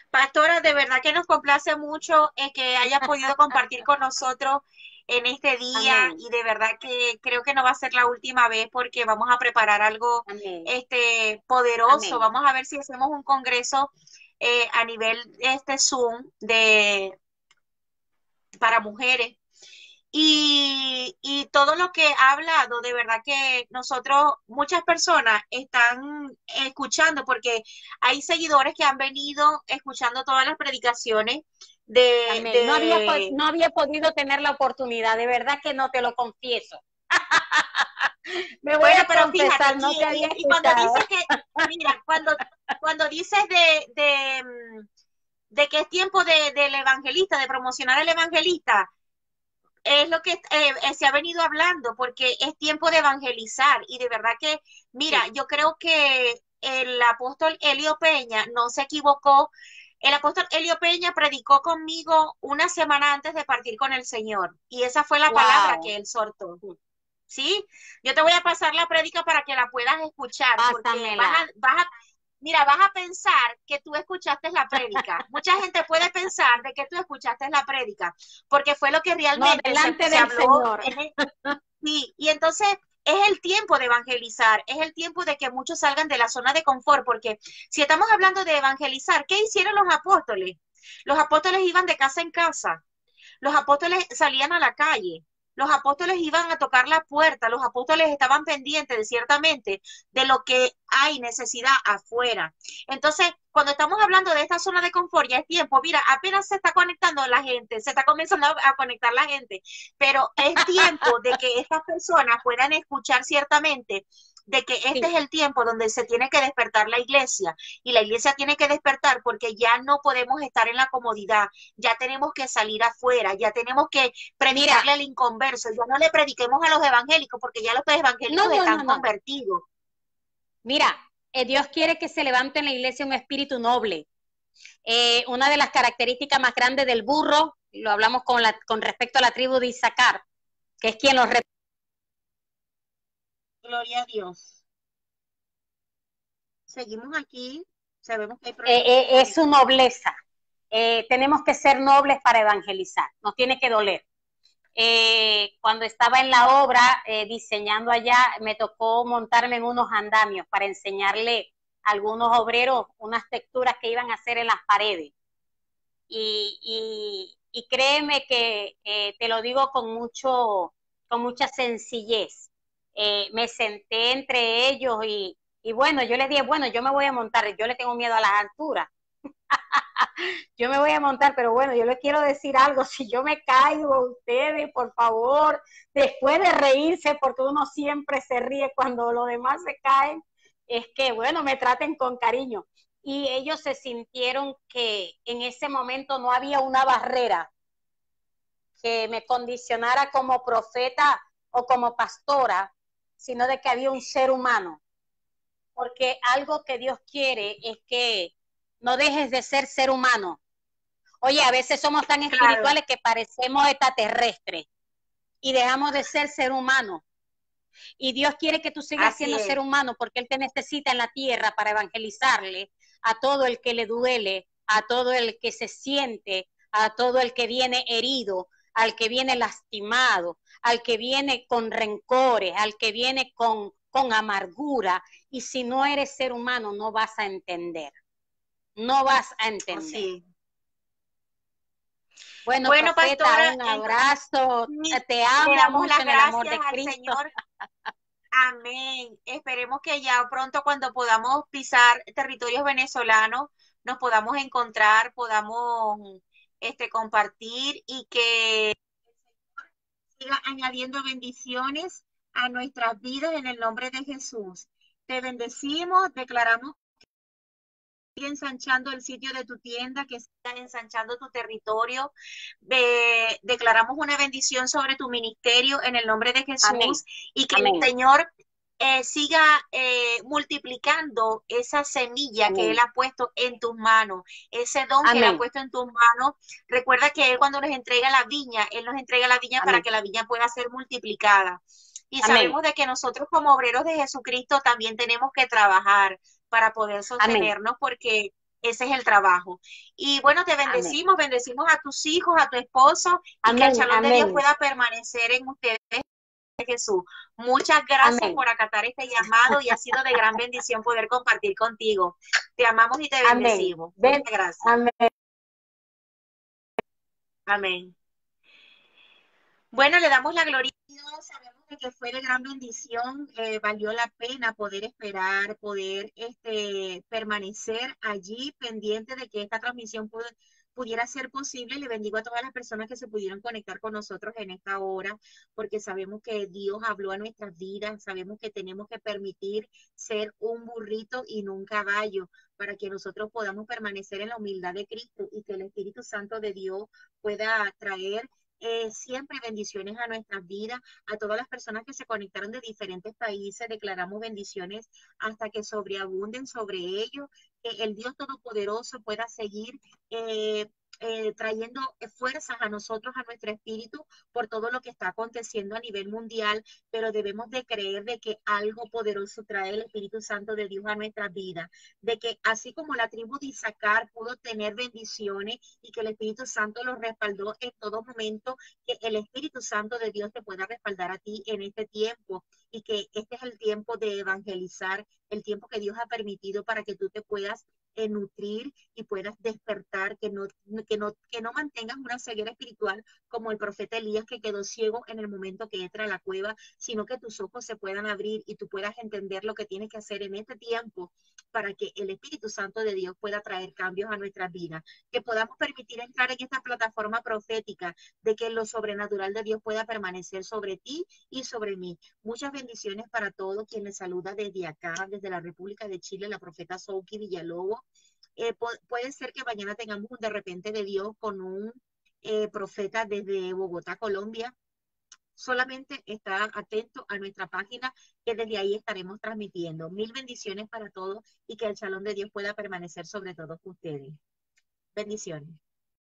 Pastora, de verdad que nos complace mucho que haya podido compartir con nosotros en este día Amén. y de verdad que creo que no va a ser la última vez porque vamos a preparar algo Amén. poderoso. Amén. Vamos a ver si hacemos un congreso a nivel Zoom para mujeres. Y todo lo que ha hablado, de verdad que nosotros, muchas personas están escuchando, porque hay seguidores que han venido escuchando todas las predicaciones Amén. de... No había podido tener la oportunidad, de verdad que no, te lo confieso. Me voy Bueno, a pero fíjate, confesar, no te había y cuando escuchado. dices que, mira, cuando dices de que es tiempo del evangelista, de promocionar al evangelista, es lo que se ha venido hablando, porque es tiempo de evangelizar y de verdad que, mira, Sí. yo creo que el apóstol Elio Peña no se equivocó. El apóstol Elio Peña predicó conmigo una semana antes de partir con el Señor y esa fue la palabra Wow. que él soltó. ¿Sí? Yo te voy a pasar la prédica para que la puedas escuchar porque Pásamela. mira, vas a pensar que tú escuchaste la prédica. Mucha gente puede pensar de que tú escuchaste la prédica, porque fue lo que No, realmente delante se del habló Señor. sí, y entonces es el tiempo de evangelizar, es el tiempo de que muchos salgan de la zona de confort, porque si estamos hablando de evangelizar, ¿qué hicieron los apóstoles? Los apóstoles iban de casa en casa, los apóstoles salían a la calle, los apóstoles iban a tocar la puerta, los apóstoles estaban pendientes de ciertamente de lo que hay necesidad afuera. Entonces, cuando estamos hablando de esta zona de confort, ya es tiempo, mira, apenas se está conectando la gente, se está comenzando a conectar la gente, pero es tiempo de que estas personas puedan escuchar ciertamente de que este es Sí. el tiempo donde se tiene que despertar la iglesia y la iglesia tiene que despertar porque ya no podemos estar en la comodidad, ya tenemos que salir afuera, ya tenemos que Mira, predicarle al inconverso, ya no le prediquemos a los evangélicos porque ya los no, evangélicos no, no, están no. convertidos. Mira, Dios quiere que se levante en la iglesia un espíritu noble. Una de las características más grandes del burro, lo hablamos con respecto a la tribu de Isaacar, que es quien los Gloria a Dios. Seguimos aquí, sabemos que hay problemas con es su conexión. nobleza. Tenemos que ser nobles para evangelizar, nos tiene que doler. Cuando estaba en la obra diseñando allá, me tocó montarme en unos andamios para enseñarle a algunos obreros unas texturas que iban a hacer en las paredes. Y créeme que te lo digo con mucha sencillez. me senté entre ellos y bueno, yo les dije, bueno, yo me voy a montar, yo le tengo miedo a las alturas. Yo me voy a montar, pero bueno, yo les quiero decir algo, si yo me caigo, ustedes, por favor, después de reírse, porque uno siempre se ríe cuando los demás se caen, es que, bueno, me traten con cariño. Y ellos se sintieron que en ese momento no había una barrera que me condicionara como profeta o como pastora, sino de que había un ser humano. Porque algo que Dios quiere es que no dejes de ser humano. Oye, a veces somos tan espirituales que parecemos extraterrestres y dejamos de ser humano. Y Dios quiere que tú sigas siendo ser humano porque Él te necesita en la tierra para evangelizarle a todo el que le duele, a todo el que se siente, a todo el que viene herido, al que viene lastimado, al que viene con rencores, al que viene con amargura. Y si no eres ser humano, no vas a entender. No vas a entender. Sí. Bueno, profeta, pastora, un abrazo. Te amo le damos mucho las en el amor de gracias Cristo. al Señor. Amén. Esperemos que ya pronto cuando podamos pisar territorios venezolanos nos podamos encontrar, podamos compartir y que siga añadiendo bendiciones a nuestras vidas en el nombre de Jesús. Te bendecimos, declaramos sigue ensanchando el sitio de tu tienda, que siga ensanchando tu territorio. Declaramos una bendición sobre tu ministerio en el nombre de Jesús. Amén. Y que Amén. El Señor siga multiplicando esa semilla Amén. Que Él ha puesto en tus manos, ese don Amén. Que Él ha puesto en tus manos. Recuerda que Él cuando nos entrega la viña, Él nos entrega la viña Amén. Para que la viña pueda ser multiplicada. Y Amén. Sabemos de que nosotros como obreros de Jesucristo también tenemos que trabajar para poder sostenernos Amén. Porque ese es el trabajo. Y bueno, te bendecimos, Amén. Bendecimos a tus hijos, a tu esposo, Amén. Y que el shalom Amén. De Dios pueda permanecer en ustedes, Jesús. Muchas gracias Amén. Por acatar este llamado y ha sido de gran bendición poder compartir contigo. Te amamos y te bendecimos. Amén. Muchas gracias. Amén. Amén. Bueno, le damos la gloria a Dios, sabemos de que fue de gran bendición, valió la pena poder esperar, poder permanecer allí pendiente de que esta transmisión pudiera ser posible. Le bendigo a todas las personas que se pudieron conectar con nosotros en esta hora, porque sabemos que Dios habló a nuestras vidas, sabemos que tenemos que permitir ser un burrito y no un caballo, para que nosotros podamos permanecer en la humildad de Cristo y que el Espíritu Santo de Dios pueda traer siempre bendiciones a nuestras vidas, a todas las personas que se conectaron de diferentes países, declaramos bendiciones hasta que sobreabunden sobre ellos, que el Dios Todopoderoso pueda seguir trayendo fuerzas a nosotros, a nuestro espíritu, por todo lo que está aconteciendo a nivel mundial, pero debemos de creer de que algo poderoso trae el Espíritu Santo de Dios a nuestras vidas, de que así como la tribu de Isaacar pudo tener bendiciones y que el Espíritu Santo los respaldó en todo momento, que el Espíritu Santo de Dios te pueda respaldar a ti en este tiempo y que este es el tiempo de evangelizar, el tiempo que Dios ha permitido para que tú te puedas nutrir y puedas despertar, que no mantengas una ceguera espiritual como el profeta Elías que quedó ciego en el momento que entra a la cueva, sino que tus ojos se puedan abrir y tú puedas entender lo que tienes que hacer en este tiempo para que el Espíritu Santo de Dios pueda traer cambios a nuestras vidas, que podamos permitir entrar en esta plataforma profética, de que lo sobrenatural de Dios pueda permanecer sobre ti y sobre mí. Muchas bendiciones para todos. Quien les saluda desde acá, desde la República de Chile, la profeta Souki Villalobos. Puede ser que mañana tengamos un de repente de Dios con un profeta desde Bogotá, Colombia. Solamente está atento a nuestra página, que desde ahí estaremos transmitiendo. Mil bendiciones para todos y que el shalom de Dios pueda permanecer sobre todos ustedes. Bendiciones.